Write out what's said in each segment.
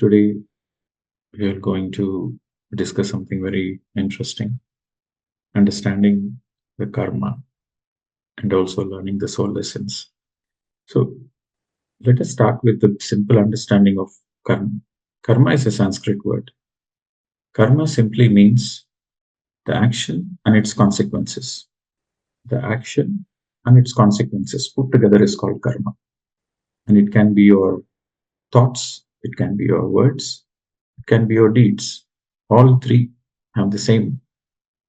Today, we are going to discuss something very interesting, understanding the karma and also learning the soul lessons. So, let us start with the simple understanding of karma. Karma is a Sanskrit word. Karma simply means the action and its consequences. The action and its consequences put together is called karma. And it can be your thoughts, it can be your words, it can be your deeds. All three have the same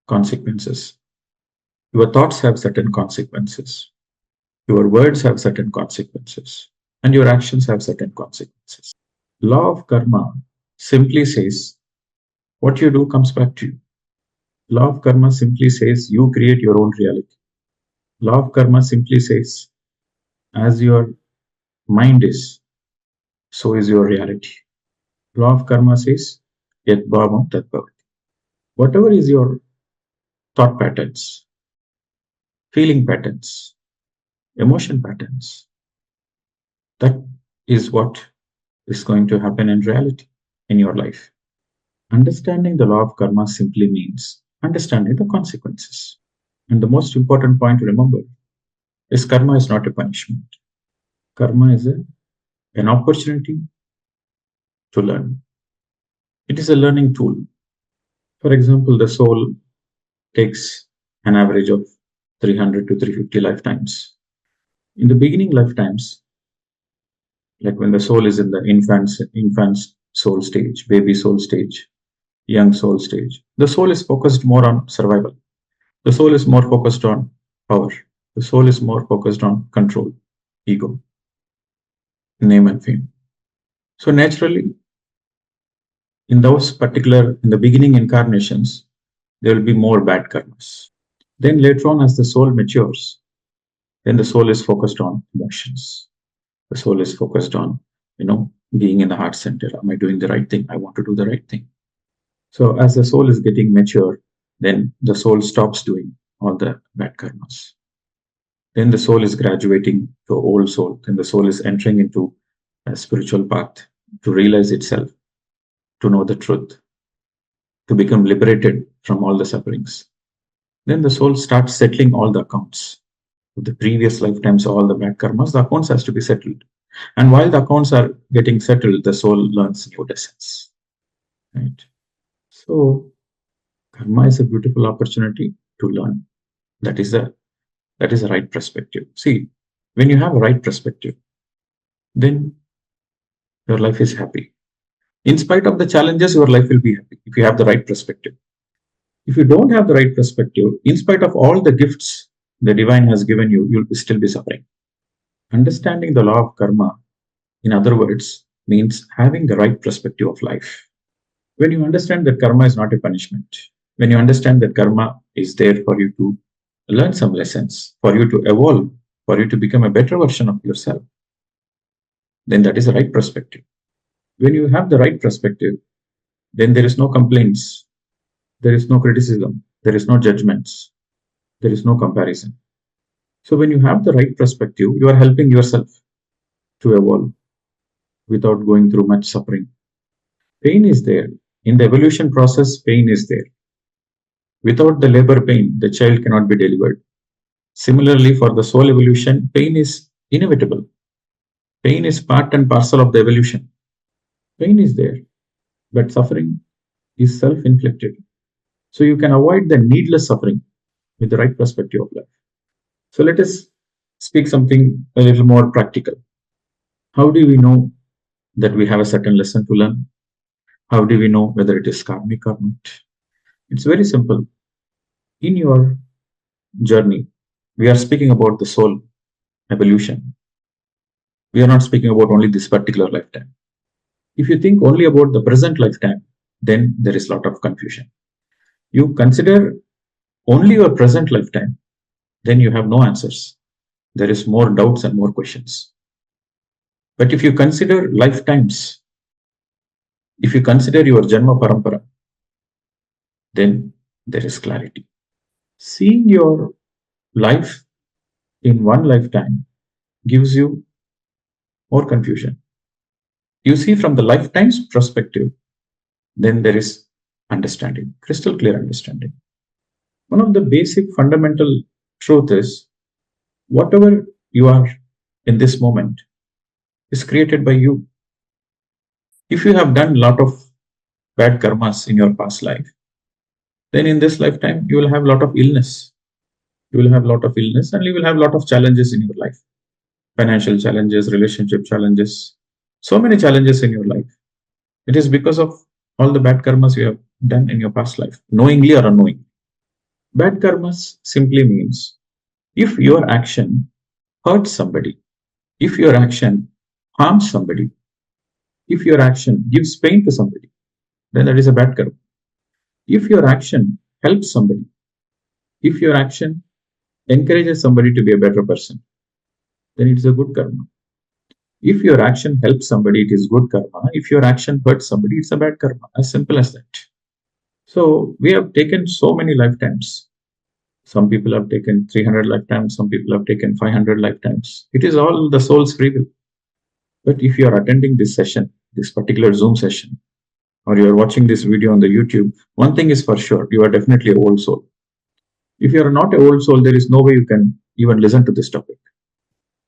consequences. Your thoughts have certain consequences, your words have certain consequences, and your actions have certain consequences. Law of karma simply says what you do comes back to you. Law of karma simply says you create your own reality. Law of karma simply says as your mind is, so is your reality. Law of karma says yat bhavam tat bhavati. Whatever is your thought patterns, feeling patterns, emotion patterns, that is what is going to happen in reality in your life. Understanding the law of karma simply means understanding the consequences. And the most important point to remember is karma is not a punishment. Karma is an opportunity to learn. It is a learning tool. For example, the soul takes an average of 300 to 350 lifetimes. In the beginning lifetimes, like when the soul is in the infant's soul stage, baby soul stage, young soul stage, the soul is focused more on survival. The soul is more focused on power. The soul is more focused on control, ego, name and fame. So naturally, in the beginning incarnations, there will be more bad karmas. Then later on, as the soul matures, then the soul is focused on emotions. The soul is focused on, being in the heart center. Am I doing the right thing? I want to do the right thing. So as the soul is getting mature, then the soul stops doing all the bad karmas. Then the soul is graduating to old soul. Then the soul is entering into a spiritual path to realize itself, to know the truth, to become liberated from all the sufferings. Then the soul starts settling all the accounts. The previous lifetimes, all the bad karmas, the accounts has to be settled. And while the accounts are getting settled, the soul learns new lessons. Right? So karma is a beautiful opportunity to learn. That is a right perspective. See, when you have a right perspective, then your life is happy. In spite of the challenges, your life will be happy if you have the right perspective. If you don't have the right perspective, in spite of all the gifts the divine has given you, you'll still be suffering. Understanding the law of karma, in other words, means having the right perspective of life. When you understand that karma is not a punishment, when you understand that karma is there for you to learn some lessons, for you to evolve, for you to become a better version of yourself, then that is the right perspective. When you have the right perspective, then there is no complaints, there is no criticism, there is no judgments, there is no comparison. So when you have the right perspective, you are helping yourself to evolve without going through much suffering. Pain is there. In the evolution process, pain is there. Without the labor pain, the child cannot be delivered. Similarly, for the soul evolution, pain is inevitable. Pain is part and parcel of the evolution. Pain is there, but suffering is self-inflicted. So you can avoid the needless suffering with the right perspective of life. So let us speak something a little more practical. How do we know that we have a certain lesson to learn? How do we know whether it is karmic or not? It's very simple. In your journey, we are speaking about the soul evolution. We are not speaking about only this particular lifetime. If you think only about the present lifetime, then there is a lot of confusion. You consider only your present lifetime, then you have no answers. There is more doubts and more questions. But if you consider lifetimes, if you consider your Janma Parampara, then there is clarity. Seeing your life in one lifetime gives you more confusion. You see from the lifetime's perspective, then there is understanding, crystal clear understanding. One of the basic fundamental truth is whatever you are in this moment is created by you. If you have done a lot of bad karmas in your past life, then in this lifetime you will have a lot of illness. You will have a lot of illness and you will have a lot of challenges in your life. Financial challenges, relationship challenges, so many challenges in your life. It is because of all the bad karmas you have done in your past life, knowingly or unknowingly. Bad karmas simply means if your action hurts somebody, if your action harms somebody, if your action gives pain to somebody, then that is a bad karma. If your action helps somebody, if your action encourages somebody to be a better person, then it's a good karma. If your action helps somebody, it is good karma. If your action hurts somebody, it's a bad karma. As simple as that. So we have taken so many lifetimes. Some people have taken 300 lifetimes, some people have taken 500 lifetimes. It is all the soul's free will. But if you are attending this session, this particular Zoom session, or you are watching this video on the YouTube, one thing is for sure, you are definitely an old soul. If you are not an old soul, there is no way you can even listen to this topic.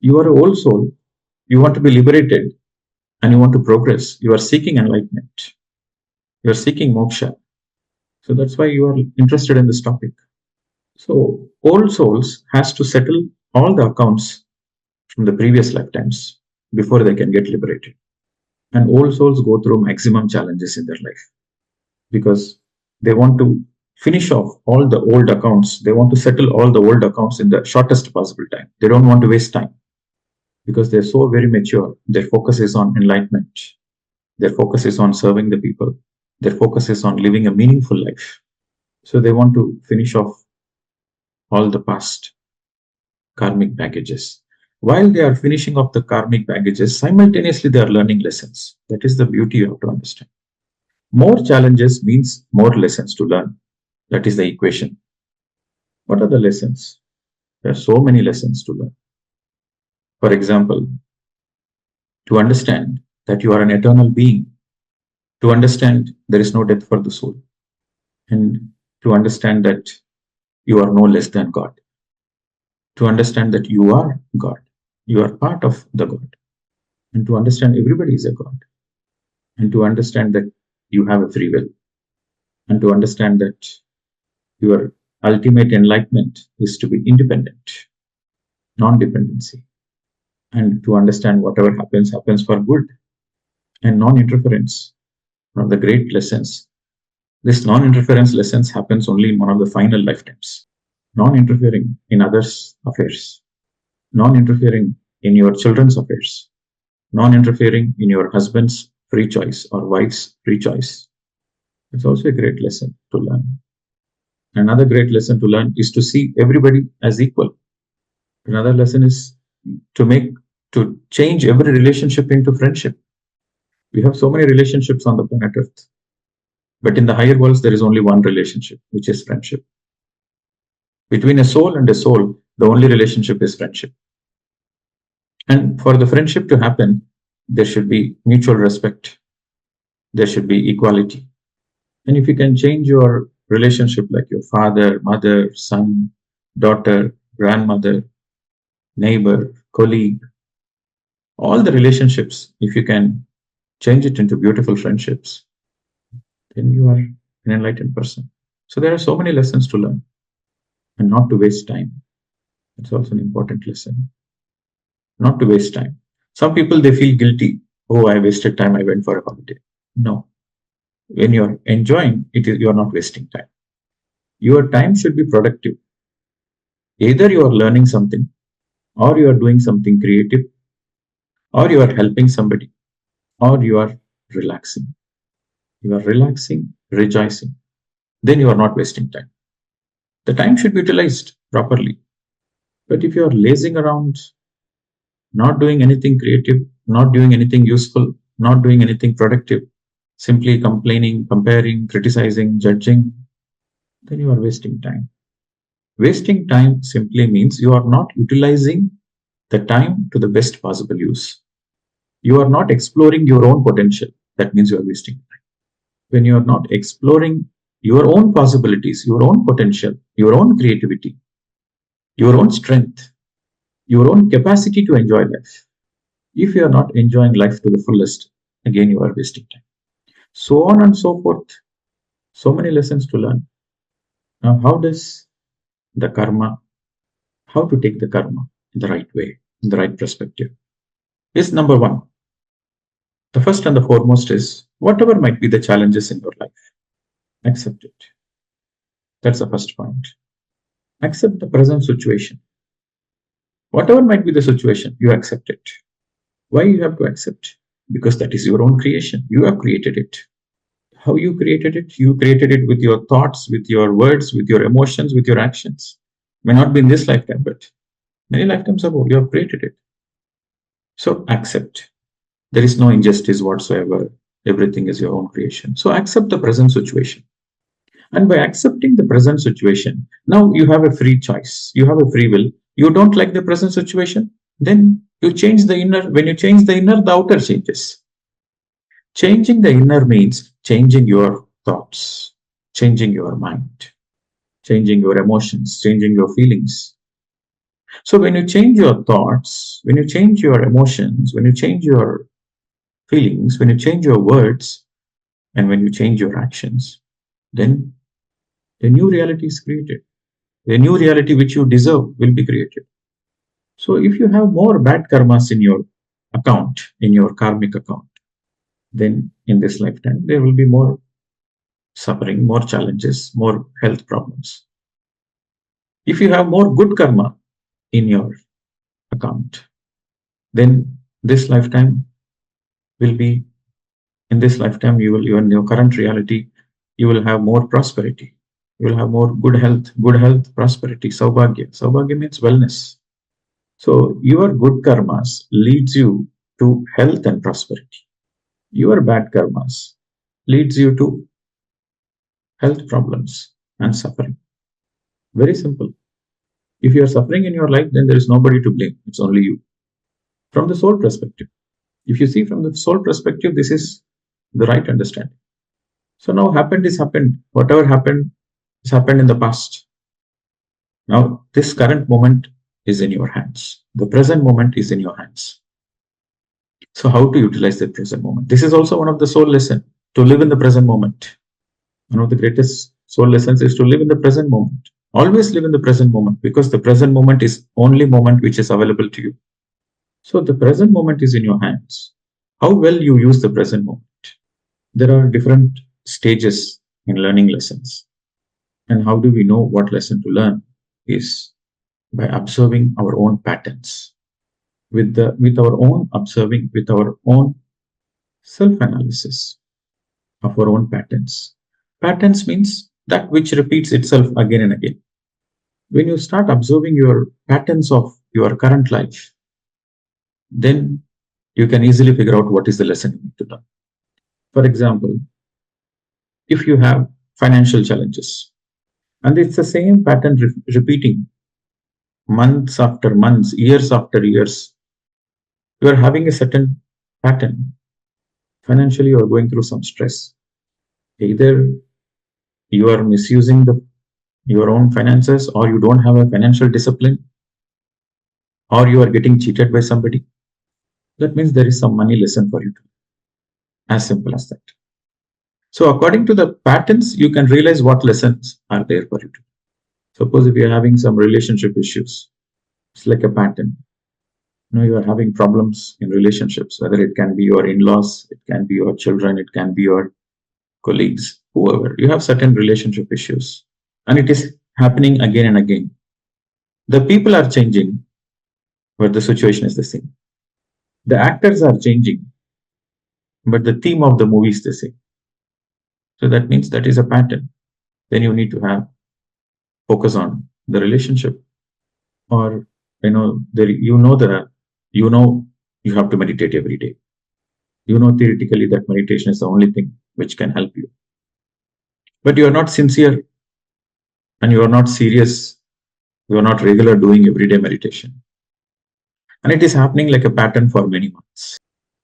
You are an old soul, you want to be liberated, and you want to progress. You are seeking enlightenment. You are seeking moksha. So that's why you are interested in this topic. So old souls has to settle all the accounts from the previous lifetimes before they can get liberated. And old souls go through maximum challenges in their life because they want to finish off all the old accounts. They want to settle all the old accounts in the shortest possible time. They don't want to waste time because they're so very mature. Their focus is on enlightenment. Their focus is on serving the people. Their focus is on living a meaningful life. So they want to finish off all the past karmic baggages. While they are finishing off the karmic baggages, simultaneously they are learning lessons. That is the beauty you have to understand. More challenges means more lessons to learn. That is the equation. What are the lessons? There are so many lessons to learn. For example, to understand that you are an eternal being, to understand there is no death for the soul, and to understand that you are no less than God, to understand that you are God, you are part of the God, and to understand everybody is a God, and to understand that you have a free will, and to understand that your ultimate enlightenment is to be independent, non-dependency, and to understand whatever happens, happens for good and non-interference. One of the great lessons. This non-interference lessons happens only in one of the final lifetimes. Non-interfering in others' affairs, non-interfering in your children's affairs, non-interfering in your husband's free choice or wife's free choice. It's also a great lesson to learn. Another great lesson to learn is to see everybody as equal. Another lesson is to change every relationship into friendship. We have so many relationships on the planet Earth, but in the higher worlds there is only one relationship, which is friendship. Between a soul and a soul, the only relationship is friendship. And for the friendship to happen, there should be mutual respect. There should be equality. And if you can change your relationship like your father, mother, son, daughter, grandmother, neighbor, colleague, all the relationships, if you can change it into beautiful friendships, then you are an enlightened person. So there are so many lessons to learn and not to waste time. It's also an important lesson. Not to waste time. Some people, they feel guilty. Oh, I wasted time. I went for a holiday. No. When you're enjoying it, you're not wasting time. Your time should be productive. Either you are learning something, or you are doing something creative, or you are helping somebody, or you are relaxing. You are relaxing, rejoicing. Then you are not wasting time. The time should be utilized properly. But if you are lazing around, not doing anything creative, not doing anything useful, not doing anything productive, simply complaining, comparing, criticizing, judging, then you are wasting time. Wasting time simply means you are not utilizing the time to the best possible use. You are not exploring your own potential. That means you are wasting time. When you are not exploring your own possibilities, your own potential, your own creativity, your own strength, your own capacity to enjoy life. If you are not enjoying life to the fullest, again you are wasting time. So on and so forth. So many lessons to learn. Now, how does the karma, how to take the karma in the right way, in the right perspective? Is number one. The first and the foremost is whatever might be the challenges in your life, accept it. That's the first point. Accept the present situation. Whatever might be the situation, you accept it. Why you have to accept? Because that is your own creation. You have created it. How you created it? You created it with your thoughts, with your words, with your emotions, with your actions. May not be in this lifetime, but many lifetimes ago, you have created it. So accept. There is no injustice whatsoever. Everything is your own creation. So accept the present situation. And by accepting the present situation, now you have a free choice. You have a free will. You don't like the present situation, then you change the inner. When you change the inner, the outer changes. Changing the inner means changing your thoughts, changing your mind, changing your emotions, changing your feelings. So when you change your thoughts, when you change your emotions, when you change your feelings, when you change your words, and when you change your actions, then a new reality is created. A new reality which you deserve will be created. So if you have more bad karmas in your account, in your karmic account, then in this lifetime, there will be more suffering, more challenges, more health problems. If you have more good karma in your account, then this lifetime will be, in this lifetime, you will, in your current reality, you will have more prosperity. You will have more good health, prosperity, saubhagya. Saubhagya means wellness. So your good karmas leads you to health and prosperity. Your bad karmas leads you to health problems and suffering. Very simple. If you are suffering in your life, then there is nobody to blame. It's only you. From the soul perspective. If you see from the soul perspective, this is the right understanding. So now happened is happened. Whatever happened has happened in the past. Now this current moment is in your hands. The present moment is in your hands. So how to utilize the present moment? This is also one of the soul lesson, to live in the present moment. One of the greatest soul lessons is to live in the present moment. Always live in the present moment, because the present moment is only moment which is available to you. So the present moment is in your hands. How well you use the present moment. There are different stages in learning lessons. And how do we know what lesson to learn? Is by observing our own patterns. With our own observing, with our own self-analysis of our own patterns. Patterns means that which repeats itself again and again. When you start observing your patterns of your current life, then you can easily figure out what is the lesson you need to learn. For example, if you have financial challenges, and it's the same pattern repeating months after months, years after years, you are having a certain pattern. Financially, you are going through some stress. Either you are misusing your own finances, or you don't have a financial discipline, or you are getting cheated by somebody. That means there is some money lesson for you to learn. As simple as that. So according to the patterns, you can realize what lessons are there for you to. Suppose if you're having some relationship issues, it's like a pattern. You are having problems in relationships, whether it can be your in-laws, it can be your children, it can be your colleagues, whoever. You have certain relationship issues, and it is happening again and again. The people are changing, but the situation is the same. The actors are changing, but the theme of the movie is the same. So that means that is a pattern. Then you need to have focus on the relationship, or there you have to meditate every day. Theoretically that meditation is the only thing which can help you, but you are not sincere, and you are not serious. You are not regular doing everyday meditation, and it is happening like a pattern for many months.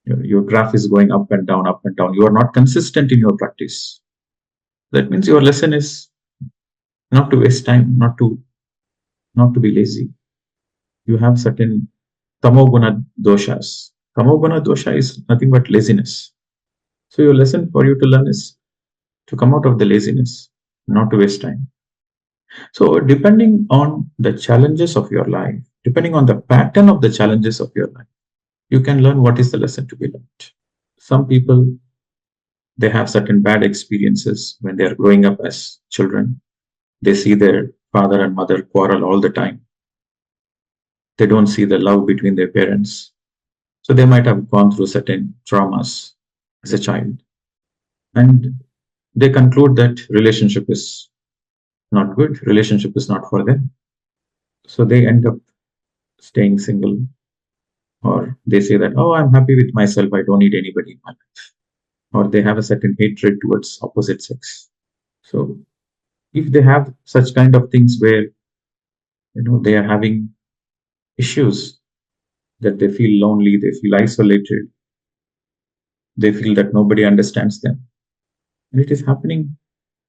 Your graph is going up and down, up and down. You are not consistent in your practice. That means your lesson is not to waste time, not to be lazy. You have certain tamoguna doshas. Tamoguna dosha is nothing but laziness. So your lesson for you to learn is to come out of the laziness, not to waste time. So depending on the challenges of your life, depending on the pattern of the challenges of your life, you can learn what is the lesson to be learned. Some people, they have certain bad experiences when they are growing up as children. They see their father and mother quarrel all the time. They don't see the love between their parents. So they might have gone through certain traumas as a child. And they conclude that relationship is not good, relationship is not for them. So they end up staying single, or they say that, oh, I'm happy with myself, I don't need anybody in my life. Or they have a certain hatred towards opposite sex. So if they have such kind of things where they are having issues, that they feel lonely, they feel isolated, they feel that nobody understands them, and it is happening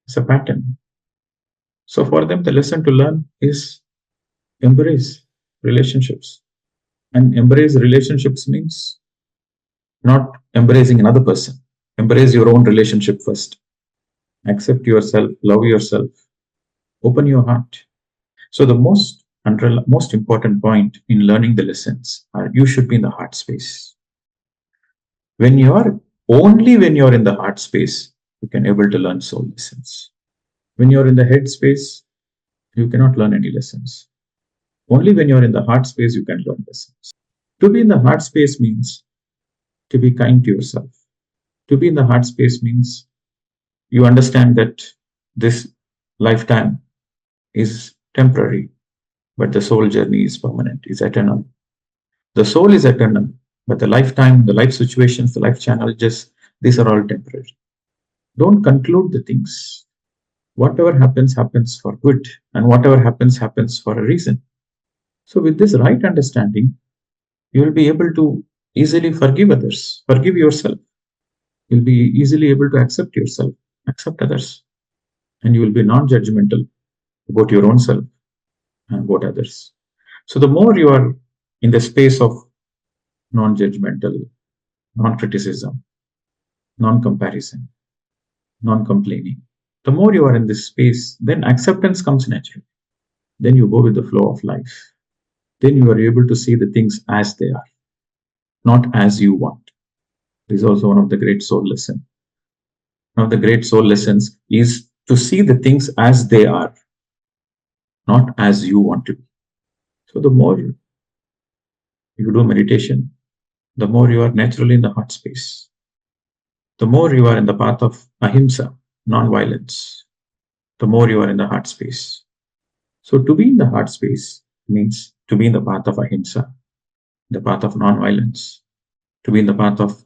as a pattern. So for them, the lesson to learn is embrace relationships. And embrace relationships means not embracing another person. Embrace your own relationship first. Accept yourself, love yourself, open your heart. So the most important point in learning the lessons are you should be in the heart space. When you're in the heart space, you can able to learn soul lessons. When you're in the head space, you cannot learn any lessons. Only when you're in the heart space, you can learn lessons. To be in the heart space means to be kind to yourself. To be in the heart space means you understand that this lifetime is temporary, but the soul journey is permanent, is eternal. The soul is eternal, but the lifetime, the life situations, the life challenges, these are all temporary. Don't conclude the things. Whatever happens, happens for good, and whatever happens, happens for a reason. So, with this right understanding, you will be able to easily forgive others, forgive yourself. You'll be easily able to accept yourself, accept others, and you will be non judgmental about your own self and about others. So, the more you are in the space of non judgmental, non criticism, non comparison, non complaining, the more you are in this space, then acceptance comes naturally. Then you go with the flow of life. Then you are able to see the things as they are, not as you want. This is also one of the great soul lessons. One of the great soul lessons is to see the things as they are, not as you want to be. So the more you do meditation, the more you are naturally in the heart space. The more you are in the path of ahimsa, non-violence, the more you are in the heart space. So to be in the heart space means to be in the path of ahimsa, the path of non-violence, to be in the path of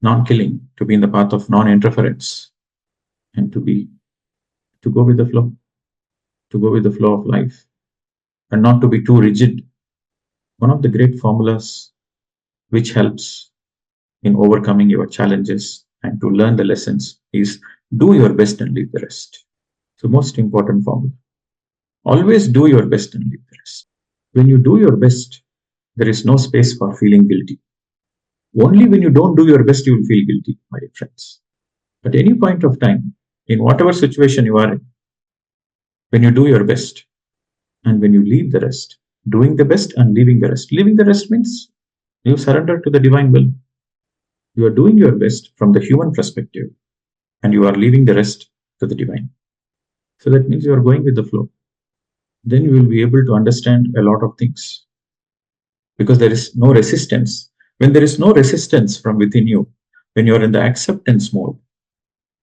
non-killing, to be in the path of non-interference, and to go with the flow, to go with the flow of life, and not to be too rigid. One of the great formulas which helps in overcoming your challenges and to learn the lessons is do your best and leave the rest. So most important formula. Always do your best and leave the rest. When you do your best, there is no space for feeling guilty. Only when you don't do your best, you will feel guilty, my dear friends. At any point of time, in whatever situation you are in, when you do your best and when you leave the rest, doing the best and leaving the rest. Leaving the rest means you surrender to the divine will. You are doing your best from the human perspective and you are leaving the rest to the divine. So that means you are going with the flow. Then you will be able to understand a lot of things because there is no resistance. When there is no resistance from within you, when you are in the acceptance mode,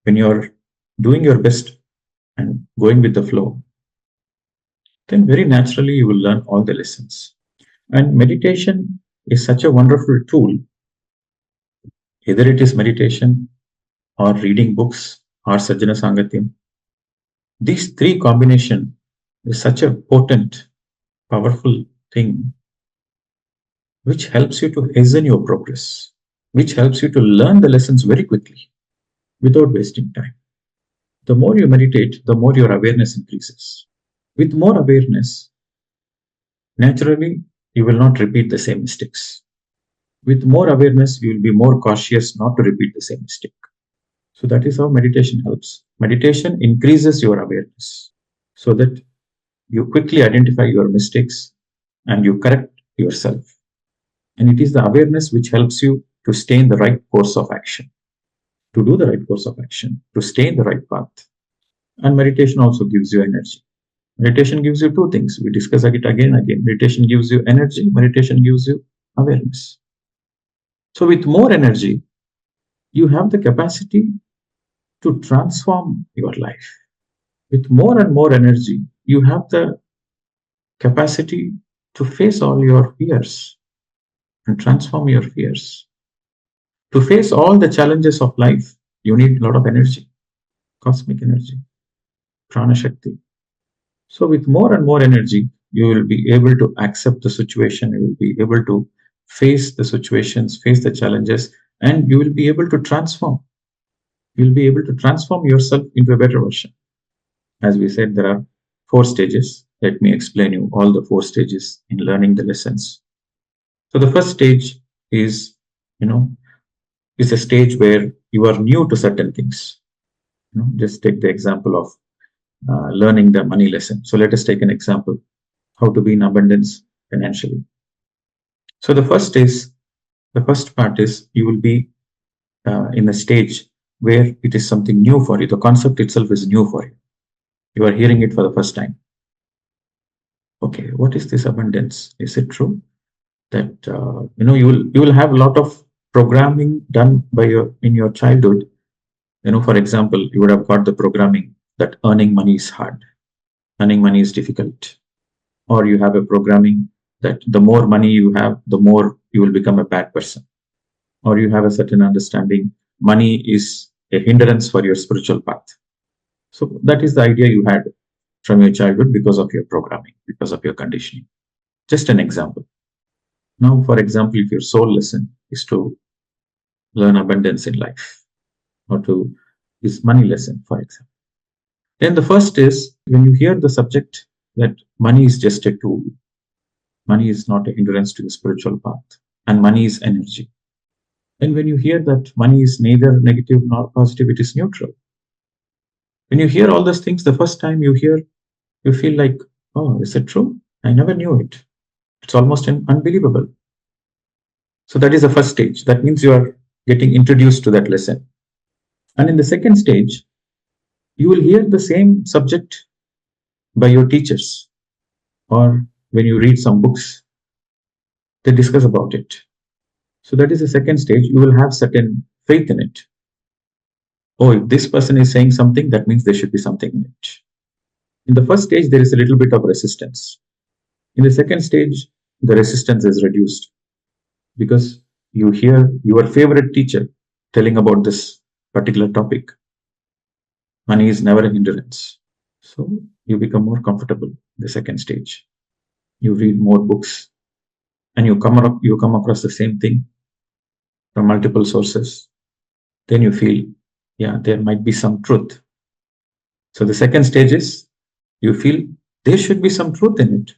when you are doing your best and going with the flow, then very naturally you will learn all the lessons. And meditation is such a wonderful tool. Either it is meditation or reading books or Sajjana Sangatyam. These three combination is such a potent, powerful thing which helps you to hasten your progress. which helps you to learn the lessons very quickly without wasting time. The more you meditate, the more your awareness increases. With more awareness, naturally, you will not repeat the same mistakes. With more awareness, you will be more cautious not to repeat the same mistake. So that is how meditation helps. Meditation increases your awareness so that you quickly identify your mistakes and you correct yourself. And it is the awareness which helps you to stay in the right course of action, to do the right course of action, to stay in the right path. And meditation also gives you energy. Meditation gives you two things. We discuss it again and again. Meditation gives you energy, meditation gives you awareness. So, with more energy, you have the capacity to transform your life. With more and more energy, you have the capacity to face all your fears and transform your fears. To face all the challenges of life, you need a lot of energy, cosmic energy, prana shakti. So, with more and more energy, you will be able to accept the situation, you will be able to face the situations, face the challenges, and you will be able to transform. You'll be able to transform yourself into a better version. As we said, there are 4 stages. Let me explain you all the 4 stages in learning the lessons. So the first stage is, is a stage where you are new to certain things. Just take the example of learning the money lesson. So let us take an example: how to be in abundance financially. So the first part is you will be in a stage where it is something new for you. The concept itself is new for you. You are hearing it for the first time. Okay, what is this abundance? Is it true that you will have a lot of programming done by in your childhood? For example, you would have got the programming that earning money is hard, earning money is difficult, or you have a programming that the more money you have, the more you will become a bad person, or you have a certain understanding money is a hindrance for your spiritual path. So that is the idea you had from your childhood because of your programming, because of your conditioning. Just an example. Now, for example, if your soul lesson is to learn abundance in life, or to is money lesson, for example, then the first is when you hear the subject that money is just a tool, money is not a hindrance to the spiritual path, and money is energy. And when you hear that money is neither negative nor positive, it is neutral. When you hear all those things, the first time you hear, you feel like, oh, is it true? I never knew it. It's almost unbelievable. So that is the first stage. That means you are getting introduced to that lesson. And in the second stage, you will hear the same subject by your teachers, or when you read some books, they discuss about it. So that is the second stage. You will have certain faith in it. Oh, if this person is saying something, that means there should be something in it. In the first stage, there is a little bit of resistance. In the second stage, the resistance is reduced because you hear your favorite teacher telling about this particular topic. Money is never a hindrance. So you become more comfortable in the second stage. You read more books and you come across the same thing from multiple sources. Then you feel, yeah, there might be some truth. So the second stage is you feel there should be some truth in it.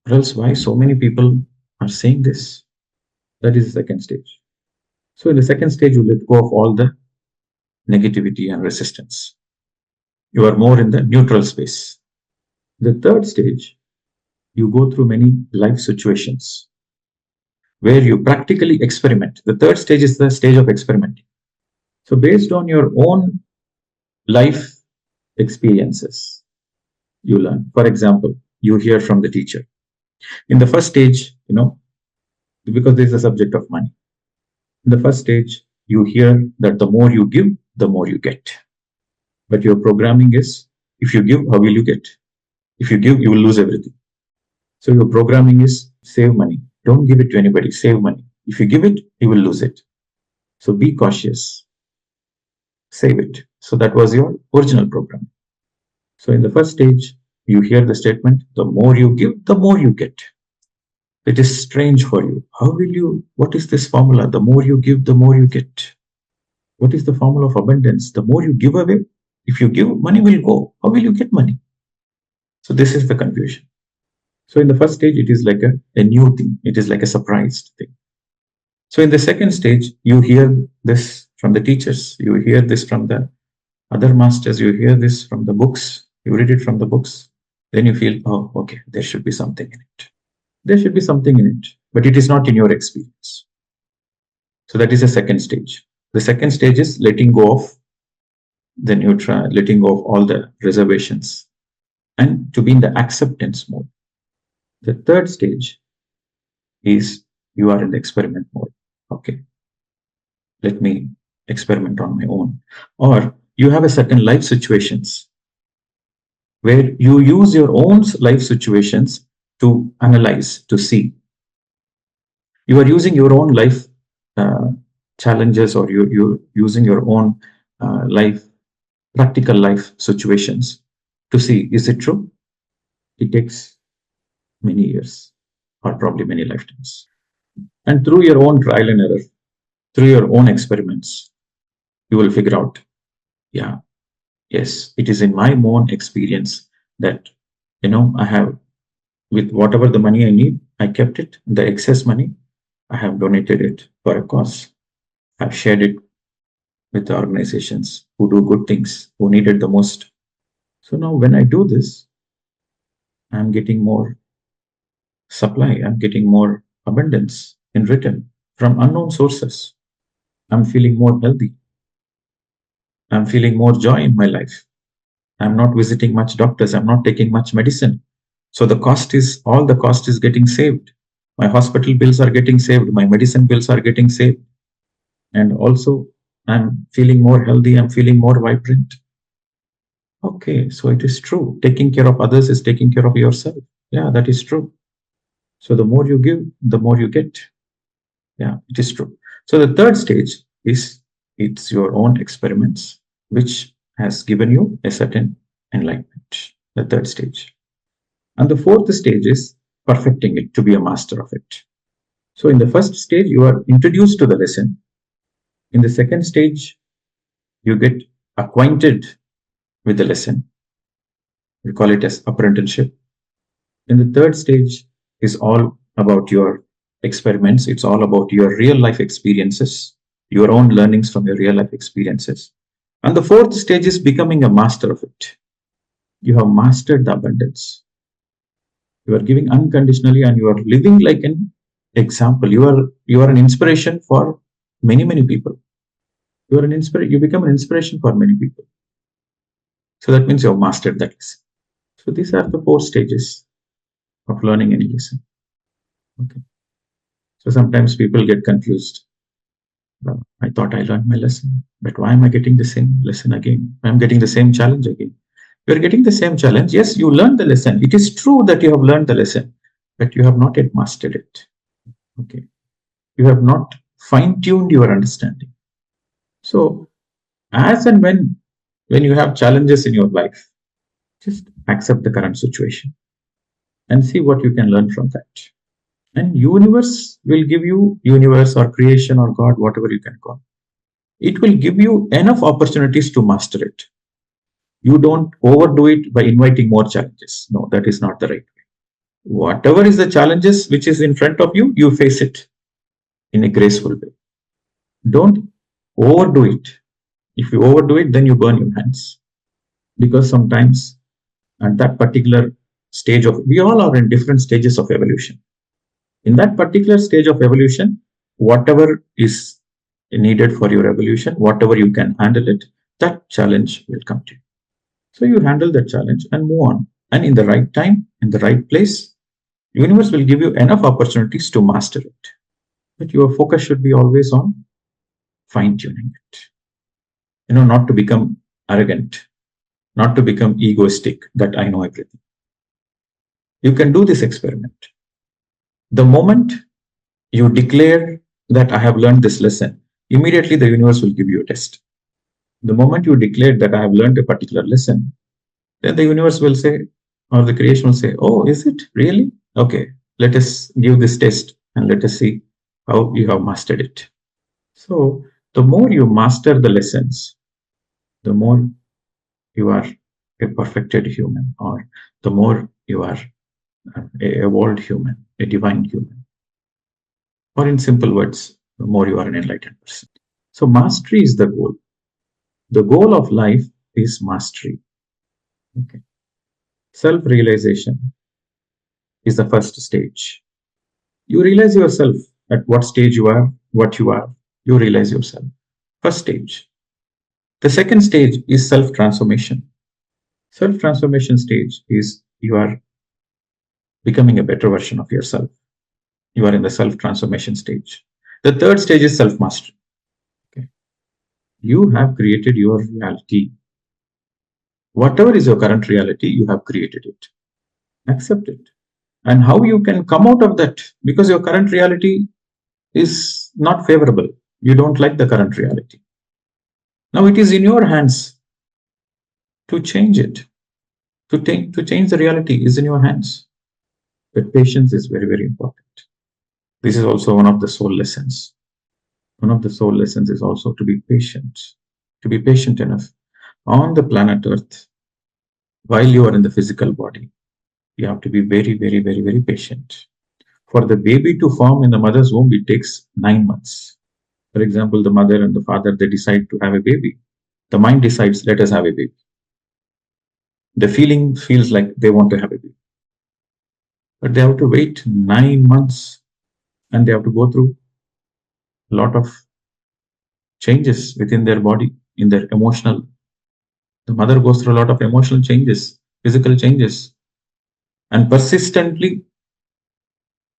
Or else why so many people are saying this? That is the second stage. So in the second stage, you let go of all the negativity and resistance. You are more in the neutral space. The third stage, you go through many life situations where you practically experiment. The third stage is the stage of experimenting. So based on your own life experiences, you learn. For example, you hear from the teacher. In the first stage, because this is a subject of money. In the first stage, you hear that the more you give, the more you get. But your programming is, if you give, how will you get? If you give, you will lose everything. So your programming is save money. Don't give it to anybody, save money. If you give it, you will lose it. So be cautious. Save it. So that was your original program. So in the first stage, you hear the statement, the more you give, the more you get. It is strange for you. What is this formula? The more you give, the more you get. What is the formula of abundance? The more you give away, if you give, money will go. How will you get money? So this is the confusion. So in the first stage, it is like a new thing. It is like a surprised thing. So in the second stage, you hear this from the teachers. You hear this from the other masters. You hear this from the books. You read it from the books. Then you feel, oh, okay, there should be something in it. There should be something in it, but it is not in your experience. So that is the second stage. The second stage is letting go of the neutral, letting go of all the reservations and to be in the acceptance mode. The third stage is you are in the experiment mode. Okay, let me experiment on my own. Or you have a certain life situations where you use your own life situations to analyze, to see. You are using your own life challenges, or you're using your own life, practical life situations to see, is it true? It takes many years or probably many lifetimes. And through your own trial and error, through your own experiments, you will figure out, yeah, yes, it is in my own experience that, I have, with whatever the money I need, I kept it. The excess money, I have donated it for a cause. I've shared it with the organizations who do good things, who need it the most. So now when I do this, I'm getting more supply, I'm getting more abundance in return from unknown sources. I'm feeling more healthy. I'm feeling more joy in my life. I'm not visiting much doctors. I'm not taking much medicine. So all the cost is getting saved. My hospital bills are getting saved. My medicine bills are getting saved. And also I'm feeling more healthy. I'm feeling more vibrant. Okay, so it is true. Taking care of others is taking care of yourself. Yeah, that is true. So the more you give, the more you get. Yeah, it is true. So the third stage is it's your own experiments, which has given you a certain enlightenment, the third stage. And the fourth stage is perfecting it, to be a master of it. So in the first stage, you are introduced to the lesson. In the second stage, you get acquainted with the lesson. We call it as apprenticeship. In the third stage is all about your experiments. It's all about your real life experiences, your own learnings from your real life experiences. And the fourth stage is becoming a master of it. You have mastered the abundance. You are giving unconditionally and you are living like an example. You are an inspiration for many people. You become an inspiration for many people. So that means you have mastered that lesson. So these are the four stages of learning any lesson. Okay. So sometimes people get confused. I thought I learned my lesson, but why am I getting the same lesson again? I'm getting the same challenge again. You're getting the same challenge. Yes, you learned the lesson. It is true that you have learned the lesson, but you have not yet mastered it. Okay. You have not fine-tuned your understanding. So as and when you have challenges in your life, just accept the current situation and see what you can learn from that. And universe will give you, universe or creation or God, whatever you can call, it will give you enough opportunities to master it. You don't overdo it by inviting more challenges. No, that is not the right way. Whatever is the challenges which is in front of you, you face it in a graceful way. Don't overdo it. If you overdo it, then you burn your hands. Because sometimes at that particular stage of, we all are in different stages of evolution. In that particular stage of evolution, whatever is needed for your evolution, whatever you can handle it, that challenge will come to you. So you handle that challenge and move on. And in the right time, in the right place, universe will give you enough opportunities to master it. But your focus should be always on fine-tuning it. Not to become arrogant, not to become egoistic that I know everything. You can do this experiment. The moment you declare that I have learned this lesson, immediately the universe will give you a test. The moment you declare that I have learned a particular lesson, then the universe will say, or the creation will say, oh, is it really? Okay, Let us give this test and let us see how you have mastered it. So, the more you master the lessons, the more you are a perfected human, or the more you are a evolved human, a divine human. Or in simple words, the more you are an enlightened person. So, mastery is the goal. The goal of life is mastery. Okay. Self realization is the first stage. You realize yourself at what stage you are, what you are. You realize yourself. First stage. The second stage is self transformation. Self transformation stage is you are becoming a better version of yourself. You are in the self transformation stage. The third stage is self mastery. Okay. You have created your reality. Whatever is your current reality, you have created it. Accept it. And how you can come out of that, because your current reality is not favorable. You don't like the current reality. Now it is in your hands to change it. To change the reality is in your hands. But patience is very, very important. This is also one of the soul lessons. One of the soul lessons is also to be patient enough on the planet Earth while you are in the physical body. You have to be very, very, very, very patient. For the baby to form in the mother's womb, it takes 9 months. For example, the mother and the father, they decide to have a baby. The mind decides, let us have a baby. The feeling feels like they want to have a baby. But they have to wait 9 months and they have to go through a lot of changes within their body, in their emotional. The mother goes through a lot of emotional changes, physical changes, and persistently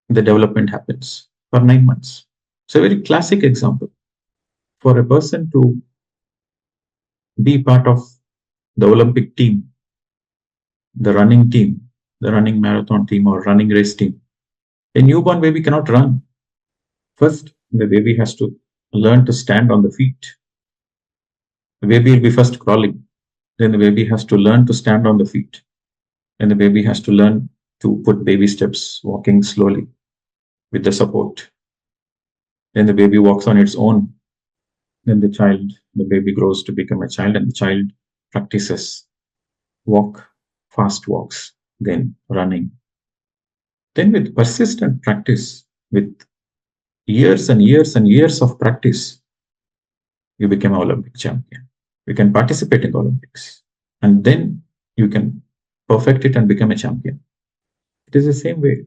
the development happens for 9 months. It's a very classic example. For a person to be part of the Olympic team, the running marathon team or running race team, a newborn baby cannot run. First, the baby has to learn to stand on the feet. The baby will be first crawling. Then the baby has to learn to stand on the feet. Then the baby has to learn to put baby steps, walking slowly with the support. Then the baby walks on its own. Then the baby grows to become a child, and the child practices walk, fast walks, then running. Then with persistent practice, with years and years and years of practice, you become an Olympic champion. You can participate in the Olympics. And then you can perfect it and become a champion. It is the same way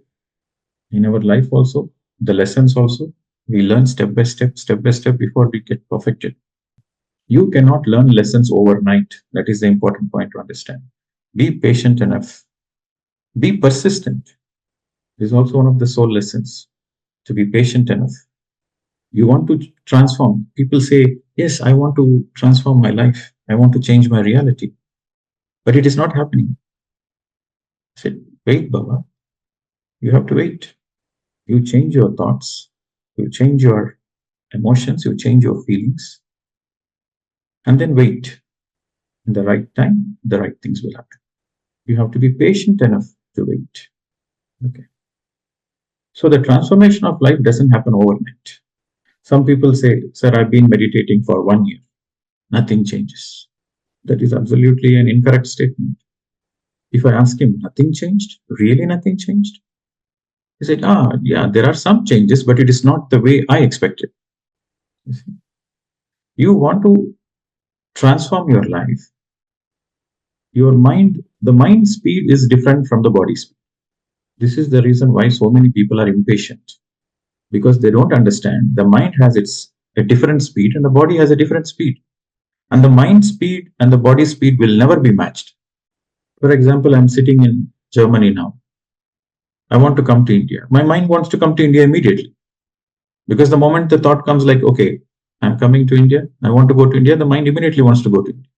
in our life also, the lessons also, we learn step by step before we get perfected. You cannot learn lessons overnight. That is the important point to understand. Be patient enough. Be persistent. This is also one of the soul lessons, to be patient enough. You want to transform. People say, yes, I want to transform my life. I want to change my reality. But it is not happening. I said, wait, Baba. You have to wait. You change your thoughts. You change your emotions. You change your feelings. And then wait. In the right time, the right things will happen. You have to be patient enough to wait. Okay. So the transformation of life doesn't happen overnight. Some people say, sir, I've been meditating for 1 year. Nothing changes. That is absolutely an incorrect statement. If I ask him, nothing changed? Really nothing changed? He said, yeah, there are some changes, but it is not the way I expected. You want to transform your life. Your mind, the mind speed is different from the body speed. This is the reason why so many people are impatient, because they don't understand the mind has a different speed and the body has a different speed. And the mind speed and the body speed will never be matched. For example, I'm sitting in Germany now. I want to come to India. My mind wants to come to India immediately. Because the moment the thought comes like, okay, I'm coming to India, I want to go to India, the mind immediately wants to go to India.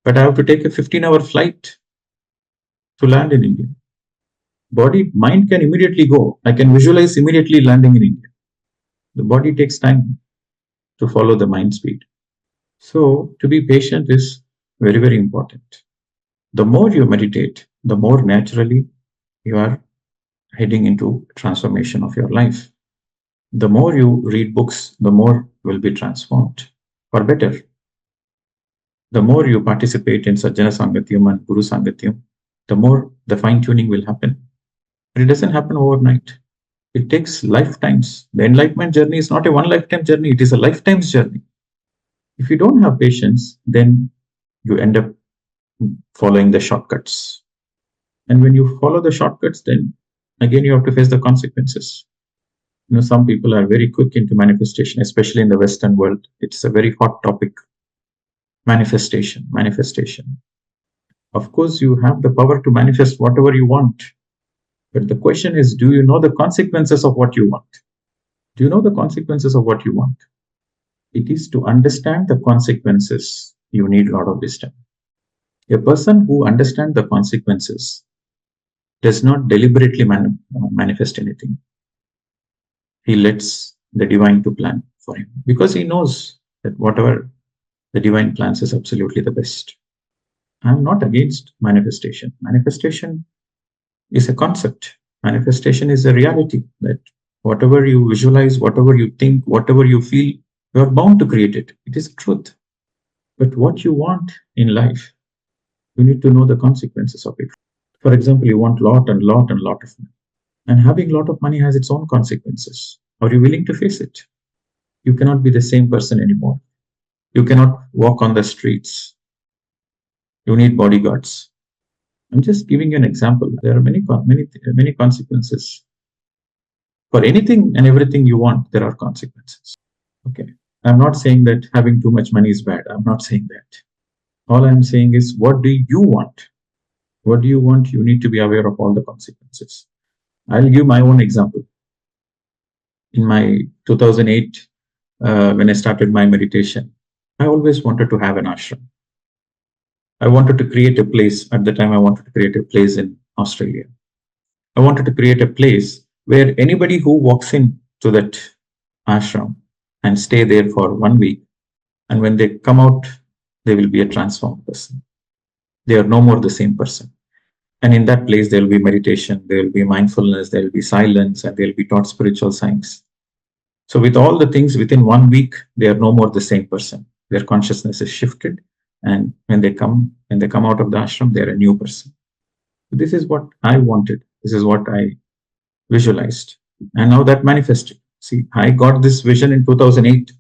But I have to take a 15-hour flight to land in India. Mind can immediately go. I can visualize immediately landing in India. The body takes time to follow the mind speed. So to be patient is very, very important. The more you meditate, the more naturally you are heading into transformation of your life. The more you read books, the more will be transformed for better. The more you participate in Sajjana Sangatyam and Guru Sangatyam, the more the fine tuning will happen. But it doesn't happen overnight. It takes lifetimes. The enlightenment journey is not a one lifetime journey, it is a lifetime's journey. If you don't have patience, then you end up following the shortcuts. And when you follow the shortcuts, then again you have to face the consequences. Some people are very quick into manifestation, especially in the Western world. It's a very hot topic. Manifestation. Of course, you have the power to manifest whatever you want. But the question is, do you know the consequences of what you want? Do you know the consequences of what you want? It is to understand the consequences. You need a lot of wisdom. A person who understands the consequences does not deliberately manifest anything. He lets the divine to plan for him because he knows that whatever the divine plans is absolutely the best. I'm not against manifestation. Manifestation is a concept. Manifestation is a reality that whatever you visualize, whatever you think, whatever you feel, you are bound to create it. It is truth. But what you want in life, you need to know the consequences of it. For example, you want lot of money. And having a lot of money has its own consequences. Are you willing to face it? You cannot be the same person anymore. You cannot walk on the streets. You need bodyguards. I'm just giving you an example. There are many consequences. For anything and everything you want, there are consequences. Okay. I'm not saying that having too much money is bad. I'm not saying that. All I'm saying is, what do you want? What do you want? You need to be aware of all the consequences. I'll give my own example. In my 2008, when I started my meditation, I always wanted to have an ashram. I wanted to create a place. At the time, I wanted to create a place in Australia. I wanted to create a place where anybody who walks into that ashram and stay there for 1 week, and when they come out, they will be a transformed person. They are no more the same person. And in that place, there will be meditation, there will be mindfulness, there will be silence, and they will be taught spiritual science. So with all the things within 1 week, they are no more the same person. Their consciousness is shifted. And when they come out of the ashram, they're a new person. This is what I wanted. This is what I visualized. And now that manifested. See, I got this vision in 2008.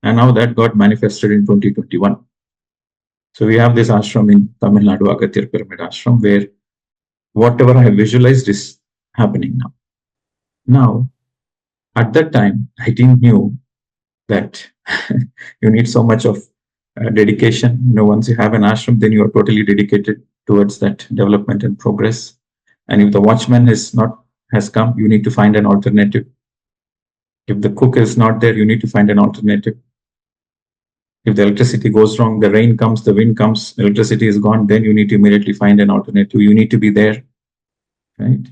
And now that got manifested in 2021. So we have this ashram in Tamil Nadu, Agathir Pyramid Ashram, where whatever I visualized is happening now. Now, at that time, I didn't know that you need so much of dedication. Once you have an ashram, then you are totally dedicated towards that development and progress. And if the watchman has come, you need to find an alternative. If the cook is not there, you need to find an alternative. If the electricity goes wrong, the rain comes, the wind comes, electricity is gone, then you need to immediately find an alternative. You need to be there, right?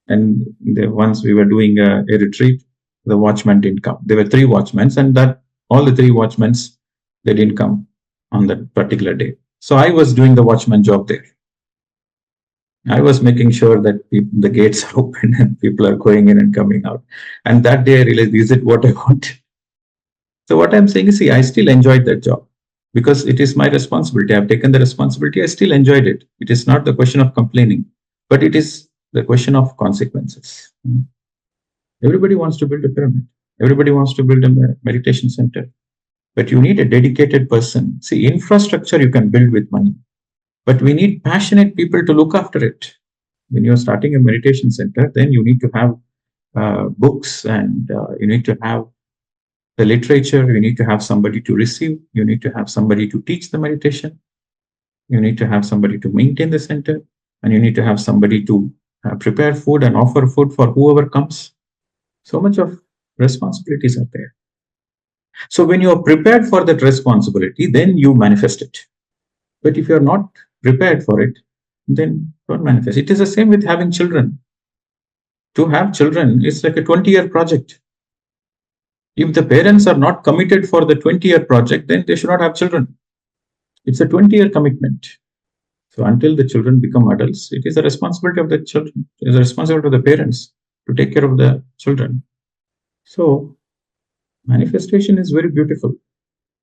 And once we were doing a retreat, the watchman didn't come. There were 3 watchmen, and that all the 3 watchmen, they didn't come on that particular day. So I was doing the watchman job there. I was making sure that the gates are open and people are going in and coming out. And that day I realized, is it what I want? So what I'm saying is, see, I still enjoyed that job because it is my responsibility. I've taken the responsibility. I still enjoyed it. It is not the question of complaining, but it is the question of consequences. Everybody wants to build a pyramid. Everybody wants to build a meditation center. But you need a dedicated person. See, infrastructure you can build with money, but we need passionate people to look after it. When you're starting a meditation center, then you need to have books and you need to have the literature. You need to have somebody to receive. You need to have somebody to teach the meditation. You need to have somebody to maintain the center. And you need to have somebody to prepare food and offer food for whoever comes. So much of responsibilities are there. So when you are prepared for that responsibility, then you manifest it. But if you're not prepared for it, then don't manifest. It is the same with having children. To have children is like a 20-year project. If the parents are not committed for the 20-year project, then they should not have children. It's a 20-year commitment. So until the children become adults, it is the responsibility of the children, it is the responsibility of the parents to take care of the children. So manifestation is very beautiful,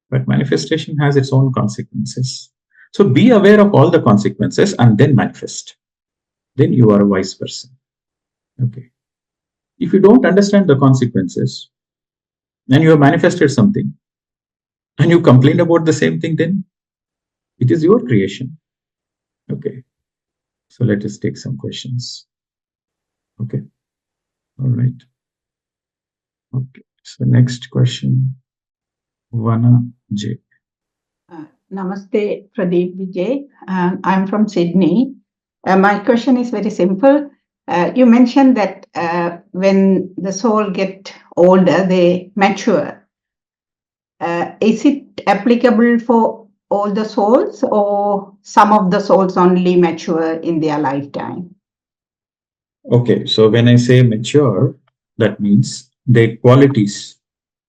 but manifestation has its own consequences. So be aware of all the consequences and then manifest. Then you are a wise person. Okay. If you don't understand the consequences and you have manifested something and you complain about the same thing, then it is your creation. Okay. So let us take some questions. Okay. All right. Okay. So next question, Vana J. Namaste, Pradeep Vijay. I'm from Sydney. My question is very simple. You mentioned that when the soul get older, they mature. Is it applicable for all the souls, or some of the souls only mature in their lifetime? Okay. So when I say mature, that means their qualities,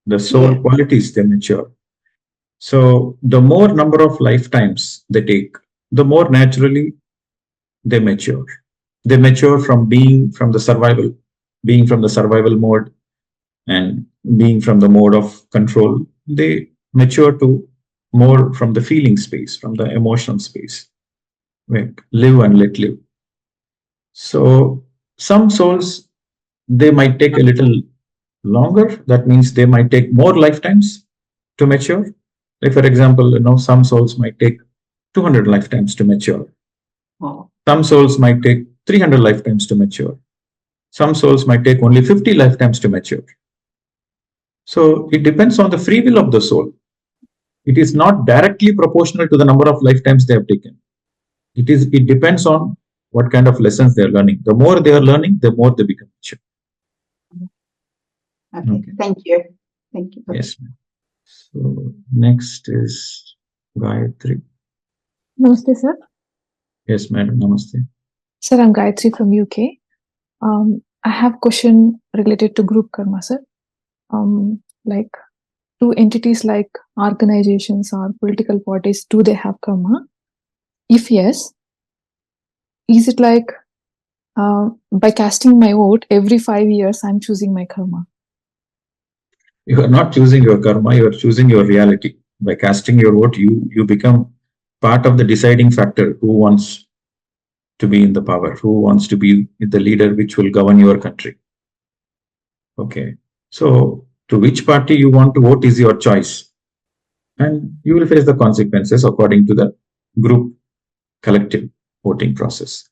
the soul qualities, they mature. So the more number of lifetimes they take, the more naturally they mature. They mature from being from the survival mode and being from the mode of control. They mature to more from the feeling space, from the emotional space. Like live and let live. So some souls, they might take a little longer. That means they might take more lifetimes to mature. Like for example, some souls might take 200 lifetimes to mature. Oh. Some souls might take 300 lifetimes to mature. Some souls might take only 50 lifetimes to mature. So it depends on the free will of the soul. It is not directly proportional to the number of lifetimes they have taken. It depends on what kind of lessons they are learning. The more they are learning, the more they become mature. Okay. Thank you. Thank you. Yes, ma'am. So next is Gayatri. Namaste, sir. Yes, madam. Namaste. Sir, I'm Gayatri from UK. I have a question related to group karma, sir. Like, do entities like organizations or political parties, do they have karma? If yes, is it like by casting my vote every 5 years, I'm choosing my karma? You are not choosing your karma, you are choosing your reality. By casting your vote, you become part of the deciding factor who wants to be in the power, who wants to be the leader which will govern your country. Okay. So to which party you want to vote is your choice. And you will face the consequences according to the group collective voting process.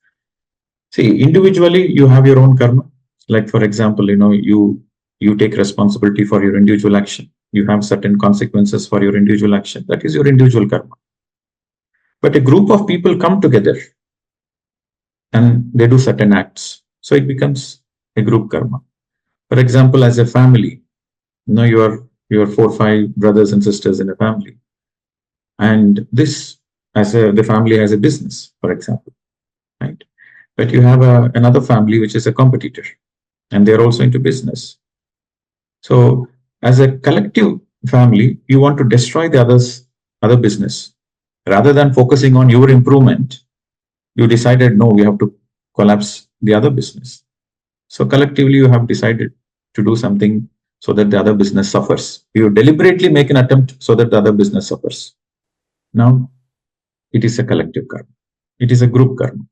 See, individually, you have your own karma. Like, for example, you take responsibility for your individual action. You have certain consequences for your individual action. That is your individual karma. But a group of people come together and they do certain acts. So it becomes a group karma. For example, as a family, you are 4 or 5 brothers and sisters in a family. And the family has a business, for example, right? But you have another family which is a competitor, and they're also into business. So as a collective family, you want to destroy the other business. Rather than focusing on your improvement, you decided, no, we have to collapse the other business. So collectively, you have decided to do something so that the other business suffers. You deliberately make an attempt so that the other business suffers. Now, it is a collective karma. It is a group karma,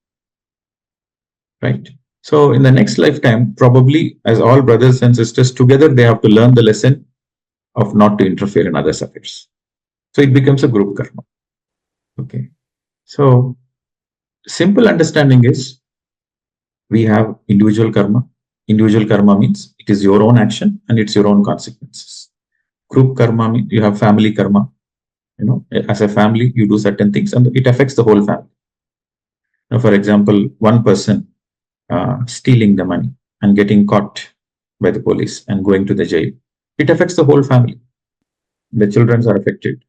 right? So in the next lifetime, probably as all brothers and sisters together, they have to learn the lesson of not to interfere in others' affairs. So it becomes a group karma. Okay. So simple understanding is we have individual karma. Individual karma means it is your own action and it's your own consequences. Group karma means you have family karma. As a family, you do certain things and it affects the whole family. For example, one person stealing the money and getting caught by the police and going to the jail, it affects the whole family. The children are affected,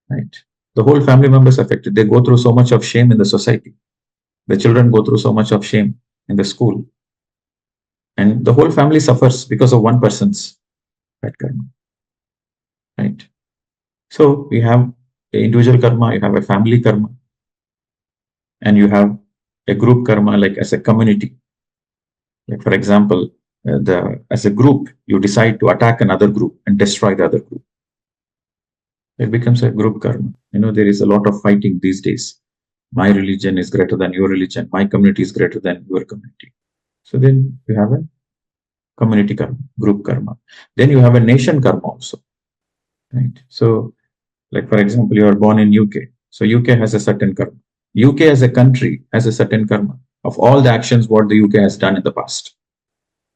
right? The whole family members affected. They go through so much of shame in the society. The children go through so much of shame in the school. And the whole family suffers because of one person's bad karma, right? So we have the individual karma, you have a family karma. and you have a group karma, like as a community. Like for example, as a group, you decide to attack another group and destroy the other group. It becomes a group karma. There is a lot of fighting these days. My religion is greater than your religion. My community is greater than your community. So then you have a community karma, group karma. Then you have a nation karma also, right? So, like for example, you are born in UK. So UK has a certain karma. UK as a country has a certain karma of all the actions what the UK has done in the past.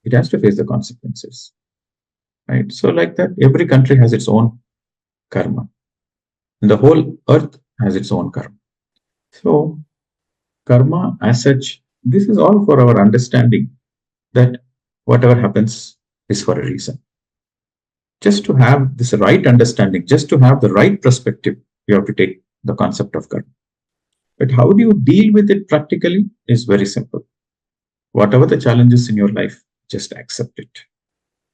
It has to face the consequences, right? So like that, every country has its own karma. And the whole earth has its own karma. So karma as such, this is all for our understanding that whatever happens is for a reason. Just to have this right understanding, just to have the right perspective, you have to take the concept of karma. But how do you deal with it practically is very simple. Whatever the challenges in your life, just accept it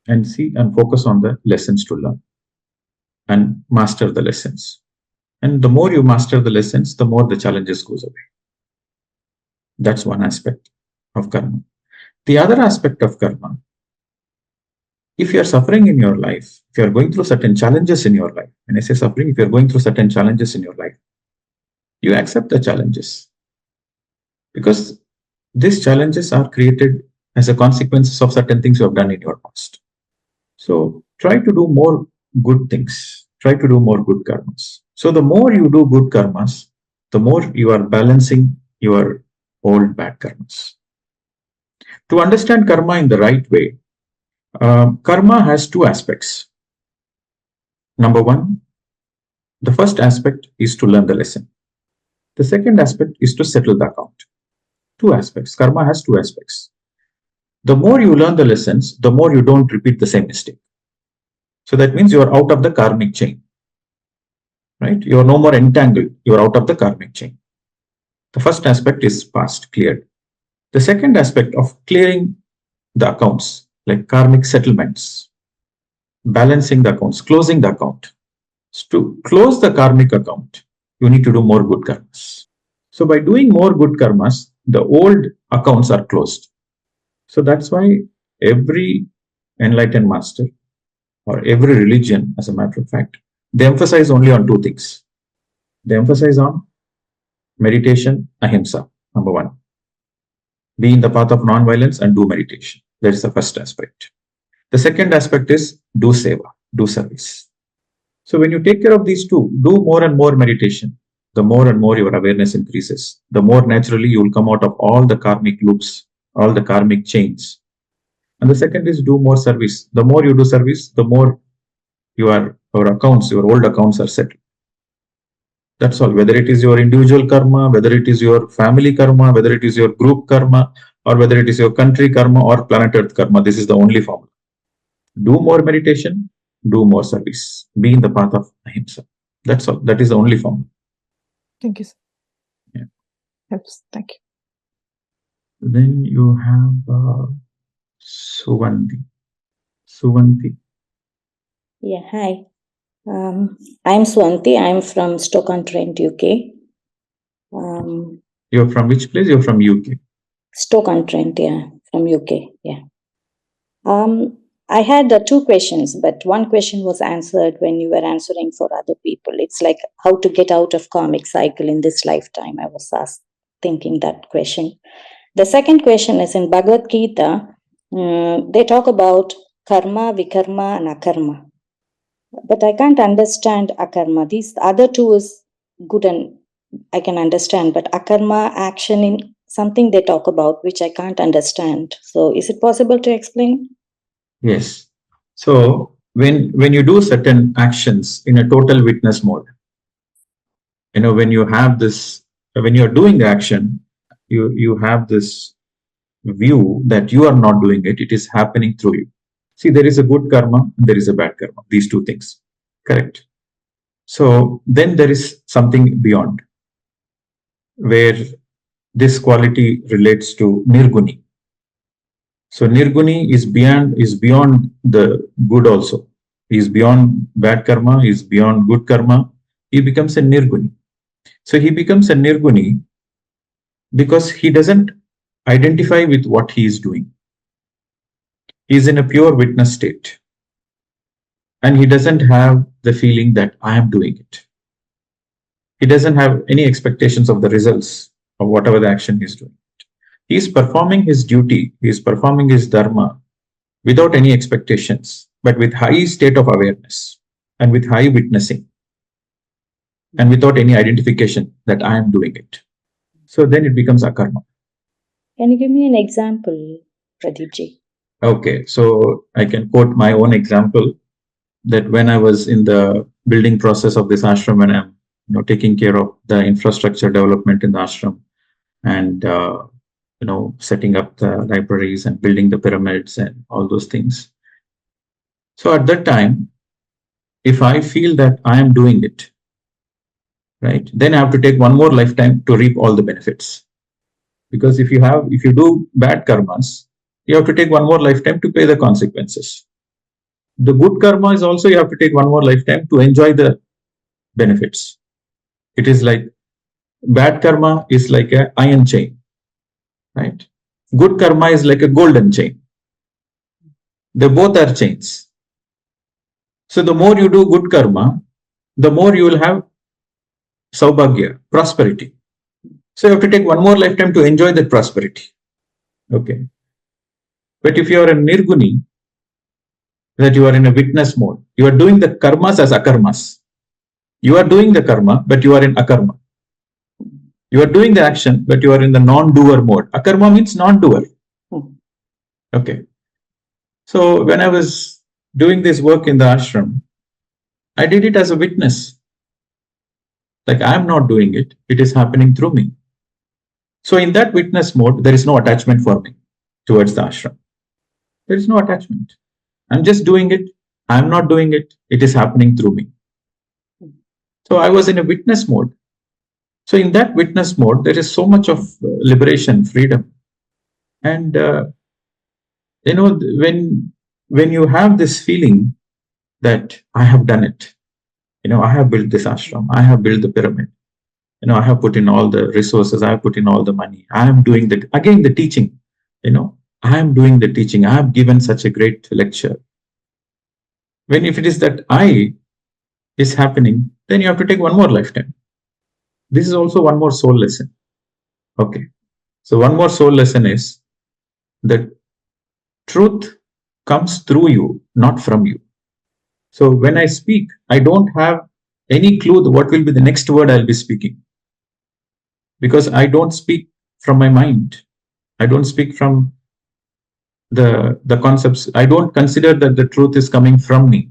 and see and focus on the lessons to learn and master the lessons. And the more you master the lessons, the more the challenges goes away. That's one aspect of karma. The other aspect of karma, if you are suffering in your life, if you are going through certain challenges in your life, and I say suffering, if you are going through certain challenges in your life, you accept the challenges because these challenges are created as a consequences of certain things you have done in your past. So try to do more good things. Try to do more good karmas. So the more you do good karmas, the more you are balancing your old bad karmas. To understand karma in the right way, karma has two aspects. Number one, the first aspect is to learn the lesson. The second aspect is to settle the account. Two aspects. Karma has two aspects. The more you learn the lessons, the more you don't repeat the same mistake. So that means you are out of the karmic chain, right? You are no more entangled. You are out of the karmic chain. The first aspect is past, cleared. The second aspect of clearing the accounts, like karmic settlements, balancing the accounts, closing the account. To close the karmic account, you need to do more good karmas. So by doing more good karmas, the old accounts are closed. So that's why every enlightened master or every religion, as a matter of fact, they emphasize only on two things. They emphasize on meditation, ahimsa, number one. Be in the path of non-violence and do meditation. That is the first aspect. The second aspect is do seva, do service. So when you take care of these two, do more and more meditation, the more and more your awareness increases, the more naturally you will come out of all the karmic loops, all the karmic chains. And the second is do more service. The more you do service, the more your accounts, your old accounts are settled. That's all. Whether it is your individual karma, whether it is your family karma, whether it is your group karma, or whether it is your country karma or planet Earth karma, this is the only formula. Do more meditation, do more service. Be in the path of ahimsa. That's all. That is the only formula. Thank you, sir. Yeah. Helps. Thank you. Then you have Suvanti. Suvanti. Yeah, hi. I'm Swanti. I'm from Stoke-on-Trent, UK. You're from which place? You're from UK. Stoke-on-Trent, yeah, from UK, yeah. I had two questions, but one question was answered when you were answering for other people. It's like how to get out of karmic cycle in this lifetime. I was thinking that question. The second question is in Bhagavad Gita, they talk about karma, vikarma, and akarma. But I can't understand akarma. These other two is good and I can understand, but akarma, action in something they talk about, which I can't understand. So is it possible to explain? Yes. So when you do certain actions in a total witness mode, when you have this, when you're doing the action, you have this view that you are not doing it, it is happening through you. See, there is a good karma and there is a bad karma, these two things. Correct. So then there is something beyond, where this quality relates to nirguni. So nirguni is beyond the good also. He is beyond bad karma, he is beyond good karma. He becomes a nirguni. So he becomes a nirguni because he doesn't identify with what he is doing. He is in a pure witness state. And he doesn't have the feeling that I am doing it. He doesn't have any expectations of the results of whatever the action he is doing. He is performing his duty, he is performing his dharma without any expectations, but with high state of awareness and with high witnessing and without any identification that I am doing it. So then it becomes akarma. Can you give me an example, Pradeep Ji? Okay, so I can quote my own example that when I was in the building process of this ashram, when I'm taking care of the infrastructure development in the ashram and setting up the libraries and building the pyramids and all those things. So at that time, if I feel that I am doing it, right, then I have to take one more lifetime to reap all the benefits. Because if you do bad karmas, you have to take one more lifetime to pay the consequences. The good karma is also you have to take one more lifetime to enjoy the benefits. It is like bad karma is like an iron chain, right? Good karma is like a golden chain. They both are chains. So the more you do good karma, the more you will have saubhagya, prosperity. So you have to take one more lifetime to enjoy that prosperity. Okay. But if you are a nirguni, that you are in a witness mode, you are doing the karmas as akarmas. You are doing the karma, but you are in akarma. You are doing the action, but you are in the non-doer mode. Akarma means non-doer. Okay. So when I was doing this work in the ashram, I did it as a witness. Like I am not doing it, it is happening through me. So in that witness mode, there is no attachment for me towards the ashram. There is no attachment. I'm just doing it. I'm not doing it. It is happening through me. So I was in a witness mode. So in that witness mode, there is so much of liberation, freedom. And, when you have this feeling that I have done it, I have built this ashram, I have built the pyramid, I have put in all the resources, I have put in all the money, I am doing the teaching, I am doing the teaching, I have given such a great lecture. When if it is that I is happening, then you have to take one more lifetime. This is also one more soul lesson. Okay. So one more soul lesson is that truth comes through you, not from you. So when I speak, I don't have any clue what will be the next word I'll be speaking. Because I don't speak from my mind. I don't speak from the concepts. I don't consider that the truth is coming from me.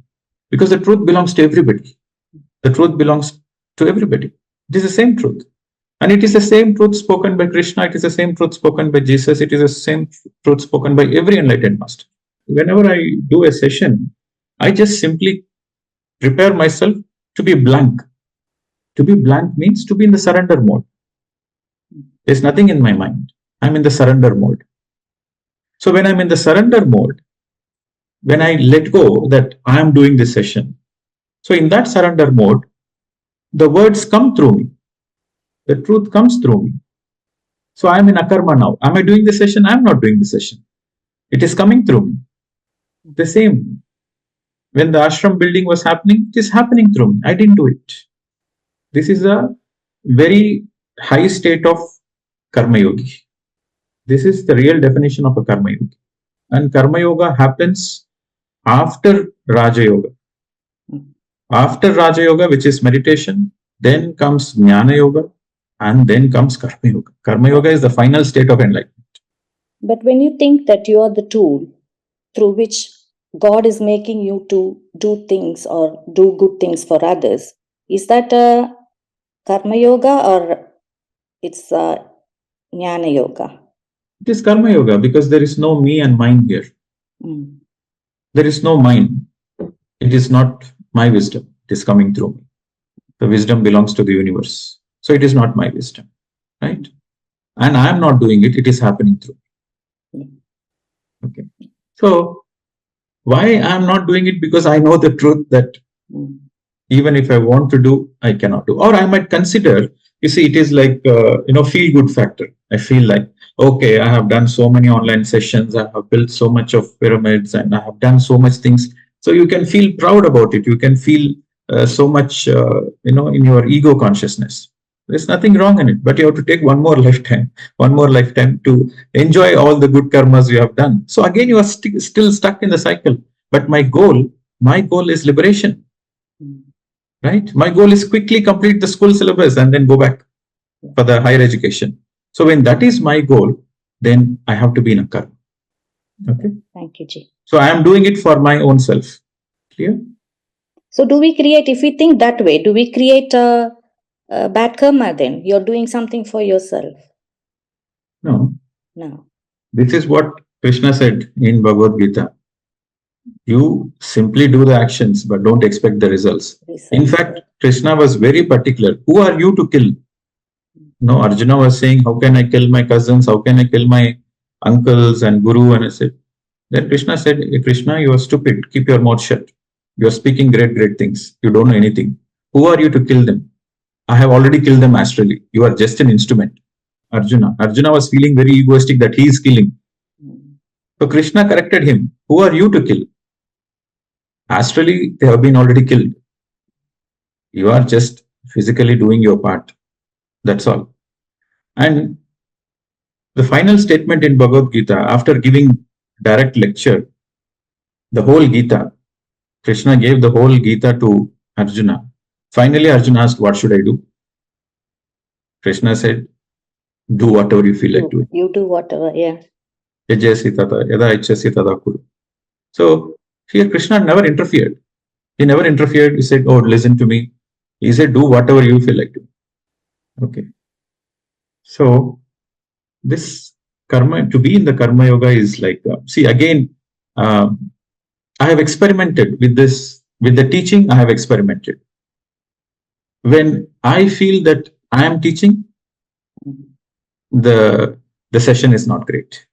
Because the truth belongs to everybody. The truth belongs to everybody. It is the same truth. And it is the same truth spoken by Krishna. It is the same truth spoken by Jesus. It is the same truth spoken by every enlightened master. Whenever I do a session, I just simply prepare myself to be blank. To be blank means to be in the surrender mode. There's nothing in my mind. I'm in the surrender mode. So when I'm in the surrender mode, when I let go that I am doing this session, so in that surrender mode, the words come through me. The truth comes through me. So I am in akarma now. Am I doing the session? I am not doing the session. It is coming through me. The same. When the ashram building was happening, it is happening through me. I didn't do it. This is a very high state of karma yogi. This is the real definition of a karma yogi. And karma yoga happens after Raja Yoga. After Raja Yoga, which is meditation, then comes Jnana Yoga, and then comes Karma Yoga. Karma Yoga is the final state of enlightenment. But when you think that you are the tool through which God is making you to do things or do good things for others, is that a Karma Yoga or it's a Jnana Yoga? It is Karma Yoga because there is no me and mine here. There is no mine. It is not my wisdom. It is coming through me. The wisdom belongs to the universe. So it is not my wisdom, right? And I am not doing it. It is happening through me. Okay. So why I am not doing it? Because I know the truth that even if I want to do, I cannot do. Or I might consider You see, it is like, feel good factor. I feel like, okay, I have done so many online sessions, I have built so much of pyramids, and I have done so much things. So you can feel proud about it. You can feel so much, in your ego consciousness. There's nothing wrong in it, but you have to take one more lifetime to enjoy all the good karmas you have done. So again, you are still stuck in the cycle. But my goal is liberation, right? My goal is quickly complete the school syllabus and then go back for the higher education. So when that is my goal, then I have to be in a karma. Okay. Thank you, Ji. So I am doing it for my own self. Clear? So do we create, if we think that way, do we create a bad karma then? You're doing something for yourself. No. No. This is what Krishna said in Bhagavad Gita. You simply do the actions, but don't expect the results. In fact, Krishna was very particular. Who are you to kill? No, Arjuna was saying, how can I kill my cousins? How can I kill my uncles and guru? And I said, then Krishna said, hey, Krishna, you are stupid. Keep your mouth shut. You are speaking great things. You don't know anything. Who are you to kill them? I have already killed them astrally. You are just an instrument. Arjuna was feeling very egoistic that he is killing. So Krishna corrected him. Who are you to kill? Astrally, they have been already killed. You are just physically doing your part. That's all. And the final statement in Bhagavad Gita, after giving direct lecture, the whole Gita, Krishna gave the whole Gita to Arjuna. Finally, Arjuna asked, what should I do? Krishna said, do whatever you feel like doing. You do whatever, yeah. So here Krishna never interfered. He never interfered. He said, oh, listen to me. He said, do whatever you feel like doing. Okay. So this karma, to be in the karma yoga is like, see, again, I have experimented with this, with the teaching, I have experimented. When I feel that I am teaching, the session is not great.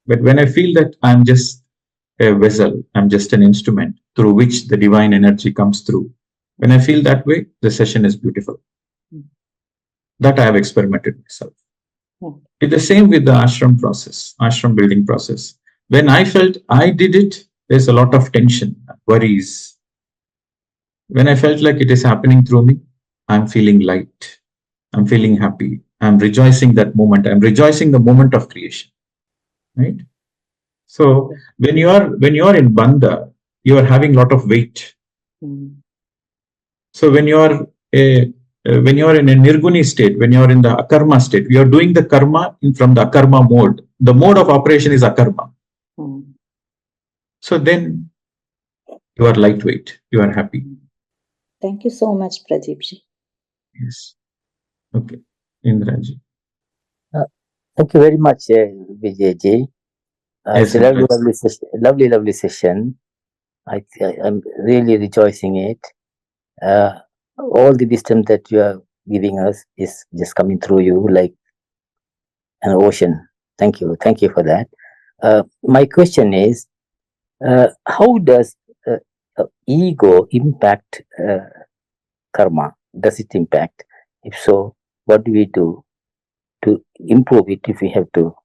But when I feel that I'm just a vessel, I'm just an instrument through which the divine energy comes through, when I feel that way, the session is beautiful. That I have experimented myself. It's the same with the ashram process, ashram building process. When I felt I did it, there's a lot of tension, worries. When I felt like it is happening through me, I'm feeling light. I'm feeling happy. I'm rejoicing that moment. I'm rejoicing the moment of creation. Right? So when you are in bandha, you are having a lot of weight. So when you are in a nirguni state, when you are in the akarma state, you are doing the karma from the akarma mode. The mode of operation is akarma. So then you are lightweight. You are happy. Thank you so much, Pradeep ji. Yes. Okay. Indraji. Thank you very much, Vijay ji. Yes, It's a lovely session. I'm really rejoicing it. All the wisdom that you are giving us is just coming through you like an ocean. Thank you for that. My question is, how does ego impact karma? Does it impact? If so, what do we do to improve it if we have to?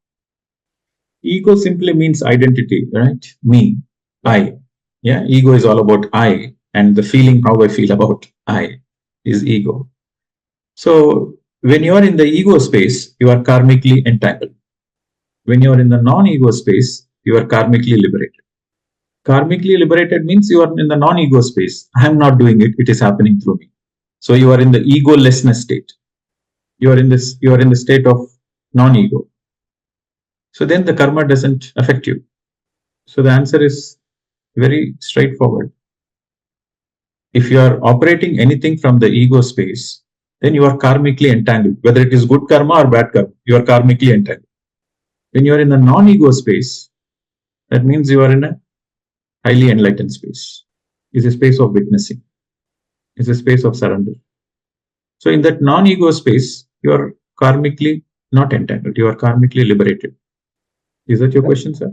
Ego simply means identity, right? Me, I. Yeah, ego is all about I, and the feeling how I feel about I is ego. So when you are in the ego space, you are karmically entangled. When you are in the non-ego space, you are karmically liberated. Karmically liberated means you are in the non-ego space. I am not doing it, it is happening through me. So you are in the egolessness state. You are in the state of non-ego. So then the karma doesn't affect you. So the answer is very straightforward. If you are operating anything from the ego space, then you are karmically entangled. Whether it is good karma or bad karma, you are karmically entangled. When you are in the non-ego space, that means you are in a highly enlightened space. It's a space of witnessing. It's a space of surrender. So in that non-ego space, you are karmically not entangled. You are karmically liberated. Is that your question, sir?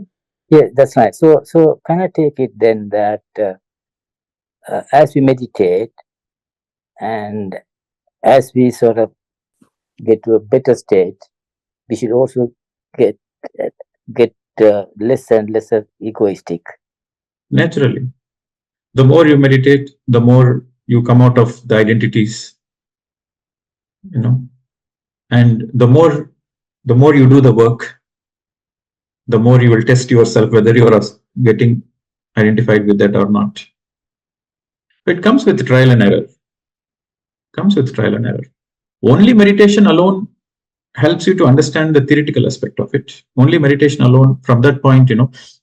Yeah, that's right. So can I take it then that as we meditate and as we sort of get to a better state, we should also get less and lesser egoistic. Naturally, the more you meditate, the more you come out of the identities, and the more you do the work, the more you will test yourself whether you are getting identified with that or not. It comes with trial and error. Only meditation alone helps you to understand the theoretical aspect of it. Only meditation alone, from that point,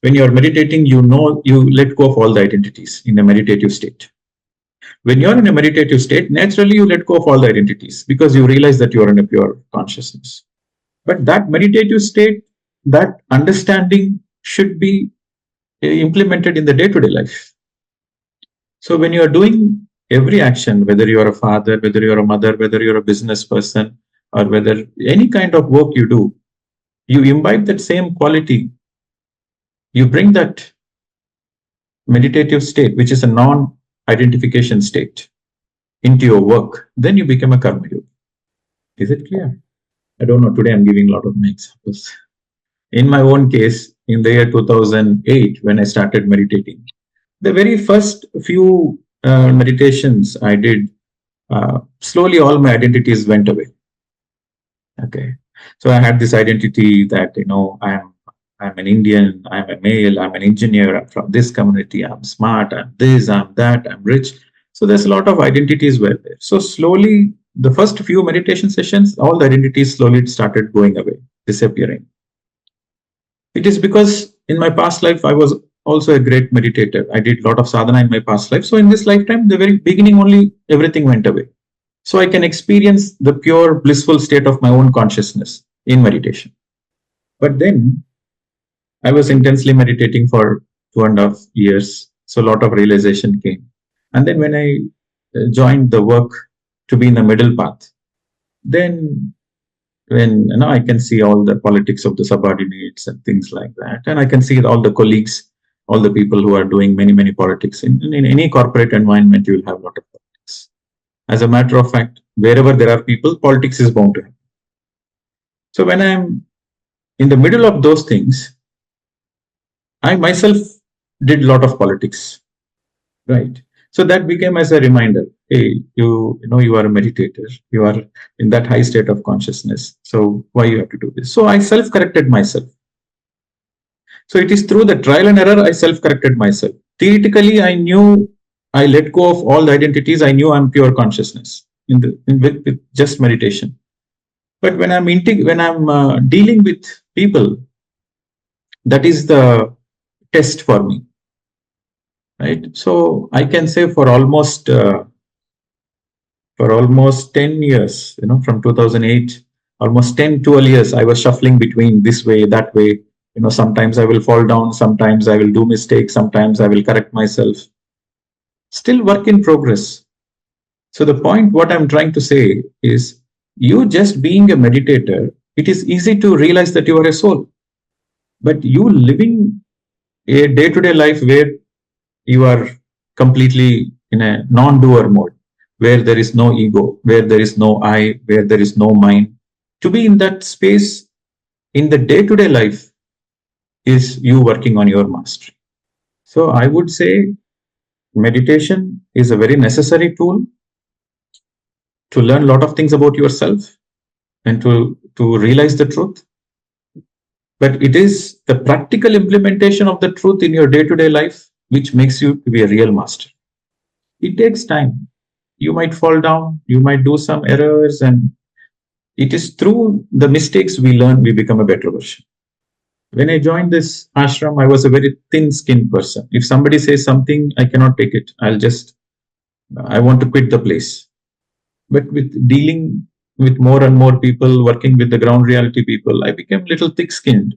when you are meditating, you let go of all the identities in a meditative state. When you're in a meditative state, naturally you let go of all the identities because you realize that you are in a pure consciousness. But that meditative state, that understanding should be implemented in the day-to-day life. So when you are doing every action, whether you are a father, whether you are a mother, whether you're a business person, or whether any kind of work you do, you imbibe that same quality. You bring that meditative state, which is a non-identification state, into your work, then you become a karma yogi. Is it clear? I don't know. Today I'm giving a lot of my examples. In my own case, in the year 2008, when I started meditating, the very first few meditations I did, slowly all my identities went away. Okay. So I had this identity that, I'm an Indian, I'm a male, I'm an engineer, I'm from this community, I'm smart, I'm this, I'm that, I'm rich. So there's a lot of identities were there. So slowly, the first few meditation sessions, all the identities slowly started going away, disappearing. It is because in my past life, I was also a great meditator. I did a lot of sadhana in my past life. So in this lifetime, the very beginning only, everything went away. So I can experience the pure blissful state of my own consciousness in meditation. But then I was intensely meditating for 2.5 years. So a lot of realization came. And then when I joined the work to be in the middle path, then when I can see all the politics of the subordinates and things like that, and I can see all the colleagues, all the people who are doing many politics. In any corporate environment, you will have a lot of politics. As a matter of fact, wherever there are people, politics is bound to happen. So when I'm in the middle of those things, I myself did a lot of politics, right? So that became as a reminder, hey, you are a meditator, you are in that high state of consciousness. So why you have to do this? So I self-corrected myself. So it is through the trial and error I self-corrected myself. Theoretically, I knew I let go of all the identities. I knew I'm pure consciousness with just meditation. But when I'm dealing with people, that is the test for me, right? So I can say for almost 10 years, from 2008, almost 10-12 years, I was shuffling between this way, that way. Sometimes I will fall down, sometimes I will do mistakes, sometimes I will correct myself. Still work in progress. So the point, what I'm trying to say is, you just being a meditator, it is easy to realize that you are a soul. But you living a day-to-day life where you are completely in a non-doer mode, where there is no ego, where there is no I, where there is no mind. To be in that space in the day-to-day life is you working on your mastery. So I would say meditation is a very necessary tool to learn a lot of things about yourself and to realize the truth. But it is the practical implementation of the truth in your day-to-day life which makes you to be a real master. It takes time. You might fall down, you might do some errors, and it is through the mistakes we learn, we become a better version. When I joined this ashram, I was a very thin-skinned person. If somebody says something, I cannot take it. I want to quit the place. But with dealing with more and more people, working with the ground reality people, I became a little thick-skinned.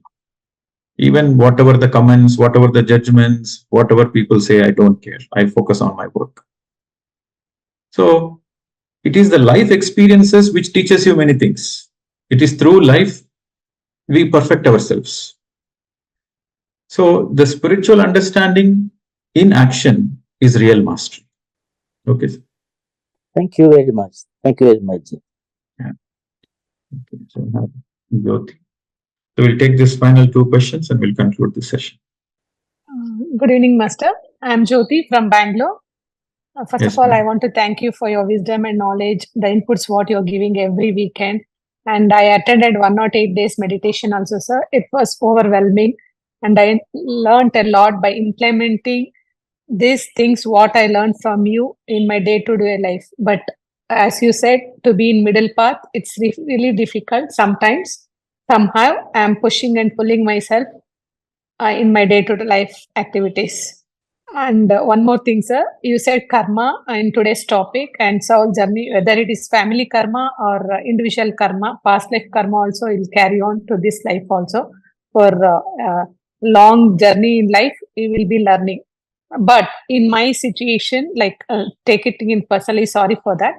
Even whatever the comments, whatever the judgments, whatever people say, I don't care. I focus on my work. So it is the life experiences which teaches you many things. It is through life we perfect ourselves. So the spiritual understanding in action is real mastery. Okay. Thank you very much. Thank you very much. Yeah. Okay, so I have Jyoti. So we'll take this final two questions and we'll conclude the session. Good evening, Master. I'm Jyoti from Bangalore. First Yes, of all, I ma'am. want to thank you for your wisdom and knowledge, the inputs what you're giving every weekend. And I attended 108 days meditation also, sir. It was overwhelming. And I learned a lot by implementing these things, what I learned from you in my day-to-day life. But as you said, to be in middle path, it's really difficult sometimes. Somehow, I'm pushing and pulling myself in my day-to-day life activities. And one more thing, sir, you said karma in today's topic and soul journey, whether it is family karma or individual karma, past life karma also will carry on to this life also. For long journey in life, we will be learning. But in my situation, like take it in personally, sorry for that.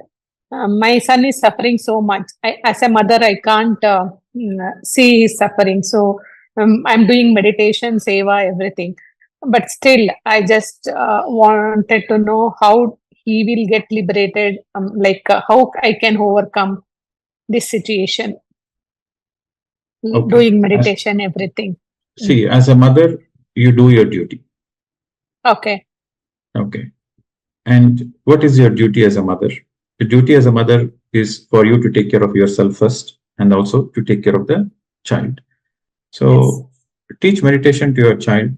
My son is suffering so much. As a mother, I can't see his suffering. So I'm doing meditation, seva, everything. But still, I just wanted to know how he will get liberated, how I can overcome this situation, Okay. doing meditation, everything. See, as a mother, you do your duty. Okay. Okay. And what is your duty as a mother? The duty as a mother is for you to take care of yourself first and also to take care of the child. So teach meditation to your child,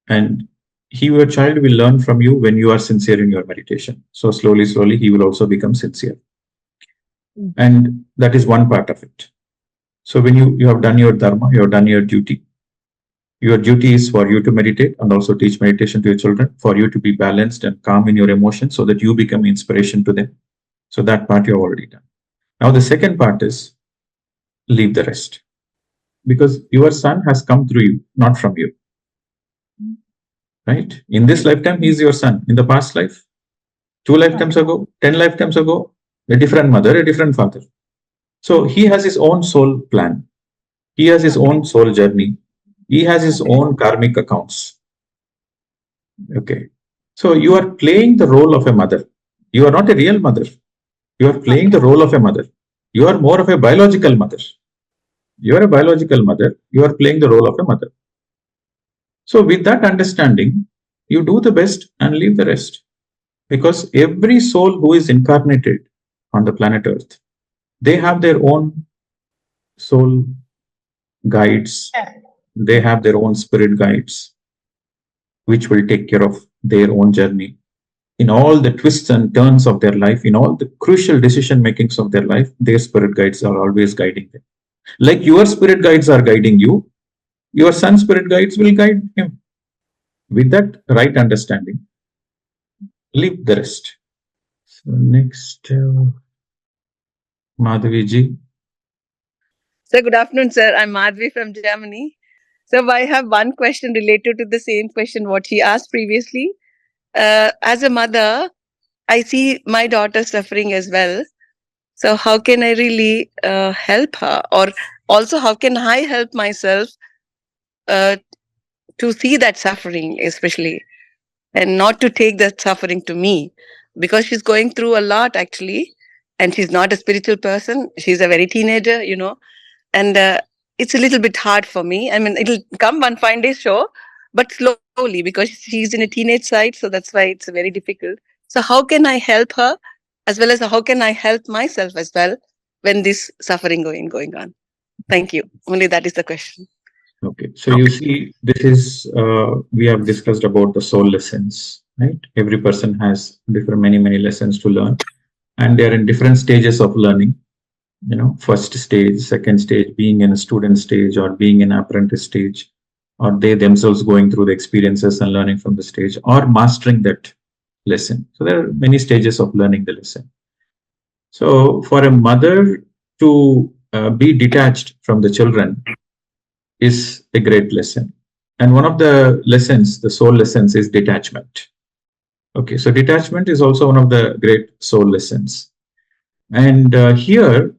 and your child will learn from you when you are sincere in your meditation. So slowly, he will also become sincere. And that is one part of it. So when you have done your dharma, you have done your duty. Your duty is for you to meditate and also teach meditation to your children, for you to be balanced and calm in your emotions so that you become inspiration to them. So that part you have already done. Now the second part is leave the rest. Because your son has come through you, not from you. Right? In this lifetime, he is your son. In the past life, 2 lifetimes ago, 10 lifetimes ago, a different mother, a different father. So he has his own soul plan. He has his own soul journey. He has his own karmic accounts. Okay. So you are playing the role of a mother. You are not a real mother. You are playing the role of a mother. You are more of a biological mother. You are a biological mother. You are playing the role of a mother. So with that understanding, you do the best and leave the rest. Because every soul who is incarnated on the planet Earth, they have their own soul guides. They have their own spirit guides, which will take care of their own journey. In all the twists and turns of their life, in all the crucial decision makings of their life, their spirit guides are always guiding them. Like your spirit guides are guiding you, your son's spirit guides will guide him. With that right understanding, leave the rest. So next, Madhavi ji. So good afternoon, sir. I'm Madhvi from Germany. So I have one question related to the same question what he asked previously. As a mother, I see my daughter suffering as well. So how can I really help her? Or also how can I help myself to see that suffering especially, and not to take that suffering to me? Because she's going through a lot actually, and she's not a spiritual person. She's a very teenager, and it's a little bit hard for me. I mean, it'll come one fine day, sure, but slowly, because she's in a teenage side, so that's why it's very difficult. So how can I help her, as well as how can I help myself as well when this suffering going on? Thank you. Only that is the question. Okay, so you see, this is we have discussed about the soul lessons, right? Every person has many lessons to learn, and they are in different stages of learning. First stage, second stage, being in a student stage or being in apprentice stage, or they themselves going through the experiences and learning from the stage, or mastering that lesson. So there are many stages of learning the lesson. So for a mother to be detached from the children is a great lesson. And one of the lessons, the soul lessons, is detachment. Okay, so detachment is also one of the great soul lessons. And here,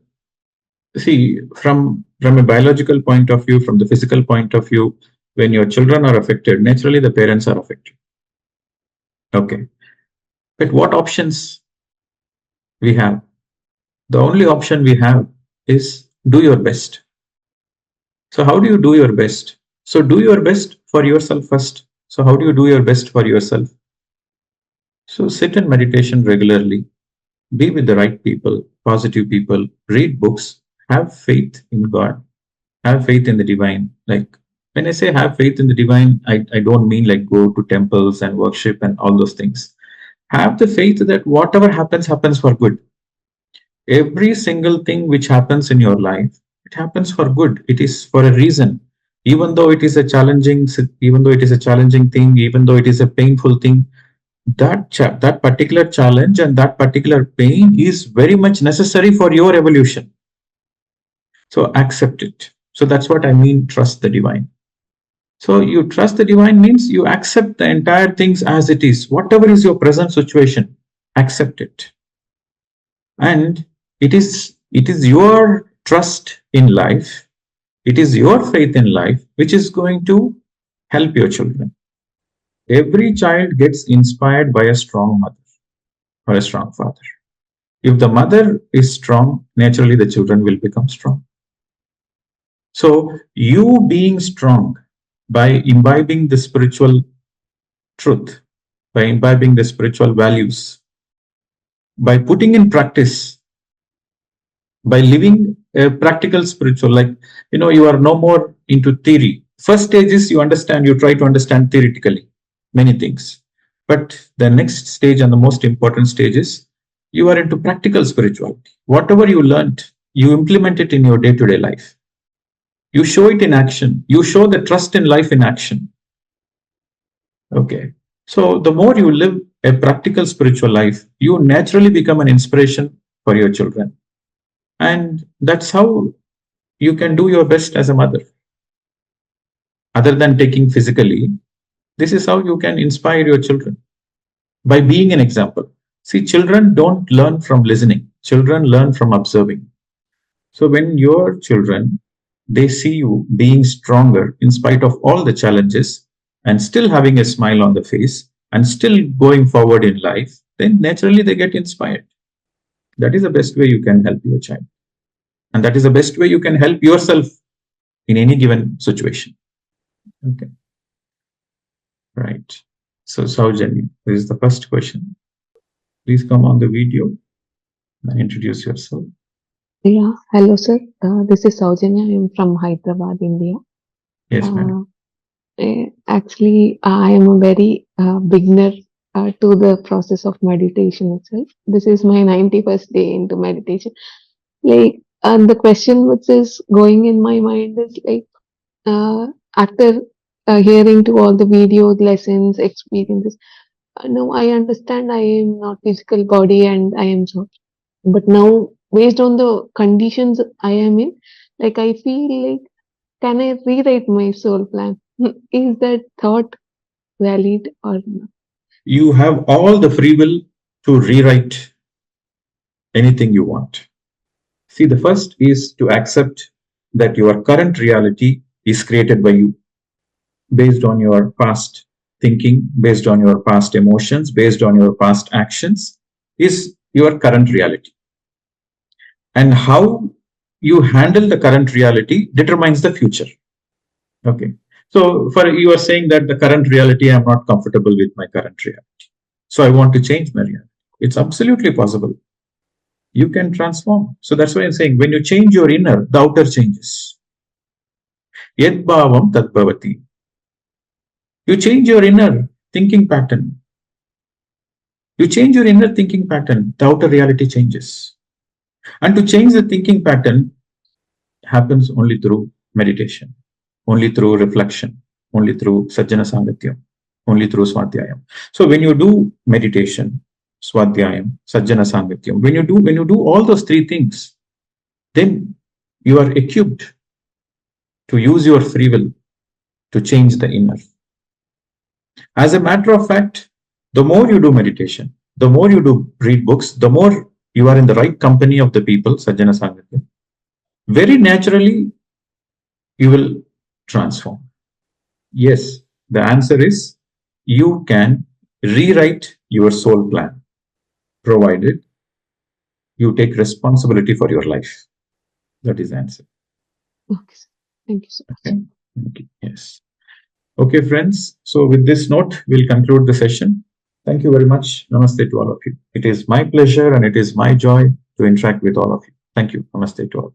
see, from a biological point of view, from the physical point of view, when your children are affected, naturally the parents are affected. Okay. But what options we have? The only option we have is do your best. So how do you do your best? So do your best for yourself first. So how do you do your best for yourself? So sit in meditation regularly, be with the right people, positive people, read books, have faith in God, have faith in the divine. Like when I say have faith in the divine, I don't mean like go to temples and worship and all those things. Have the faith that whatever happens, happens for good. Every single thing which happens in your life, it happens for good. It is for a reason. Even though it is a challenging, even though it is a challenging thing, even though it is a painful thing, that particular challenge and that particular pain is very much necessary for your evolution. So accept it. So that's what I mean, trust the divine. So you trust the divine means you accept the entire things as it is. Whatever is your present situation, accept it. And it is your trust in life, it is your faith in life which is going to help your children. Every child gets inspired by a strong mother or a strong father. If the mother is strong, naturally the children will become strong. So you being strong by imbibing the spiritual truth, by imbibing the spiritual values, by putting in practice, by living a practical spiritual, like, you are no more into theory. First stage is you understand, you try to understand theoretically many things. But the next stage and the most important stage is you are into practical spirituality. Whatever you learned, you implement it in your day-to-day life. You show it in action. You show the trust in life in action. Okay. So the more you live a practical spiritual life, you naturally become an inspiration for your children. And that's how you can do your best as a mother. Other than taking physically, this is how you can inspire your children by being an example. See, children don't learn from listening. Children learn from observing. So when your children, they see you being stronger in spite of all the challenges and still having a smile on the face and still going forward in life, then naturally they get inspired. That is the best way you can help your child. And that is the best way you can help yourself in any given situation. Okay. Right. So Saujanya, this is the first question. Please come on the video and introduce yourself. Yeah, hello sir. This is Saujanya. I'm from Hyderabad, India. Yes, madam. Actually, I am a very beginner to the process of meditation itself. This is my 91st day into meditation. Like, and the question which is going in my mind is like, after hearing to all the videos, lessons, experiences, now I understand I am not physical body and I am so. But now, based on the conditions I am in, like I feel like, can I rewrite my soul plan? Is that thought valid or not? You have all the free will to rewrite anything you want. See, the first is to accept that your current reality is created by you based on your past thinking, based on your past emotions, based on your past actions, is your current reality. And how you handle the current reality determines the future. Okay. So for you are saying that the current reality, I'm not comfortable with my current reality. So I want to change my reality. It's absolutely possible. You can transform. So that's why I'm saying when you change your inner, the outer changes. Yad bhavam tad bhavati. You change your inner thinking pattern. You change your inner thinking pattern, the outer reality changes. And to change the thinking pattern happens only through meditation, only through reflection, only through sajjana sangatyam, only through swadhyayam. So when you do meditation, swadhyayam, sajjana sangatyam, when you do all those three things, then you are equipped to use your free will to change the inner. As a matter of fact, the more you do meditation, the more you do read books, the more you are in the right company of the people, sajjana sangatyam, very naturally you will transform. Yes, the answer is you can rewrite your soul plan, provided you take responsibility for your life. That is the answer. Okay, sir. Thank you so much. Okay. Thank you. Yes. Okay, friends. So with this note, we'll conclude the session. Thank you very much. Namaste to all of you. It is my pleasure and it is my joy to interact with all of you. Thank you. Namaste to all.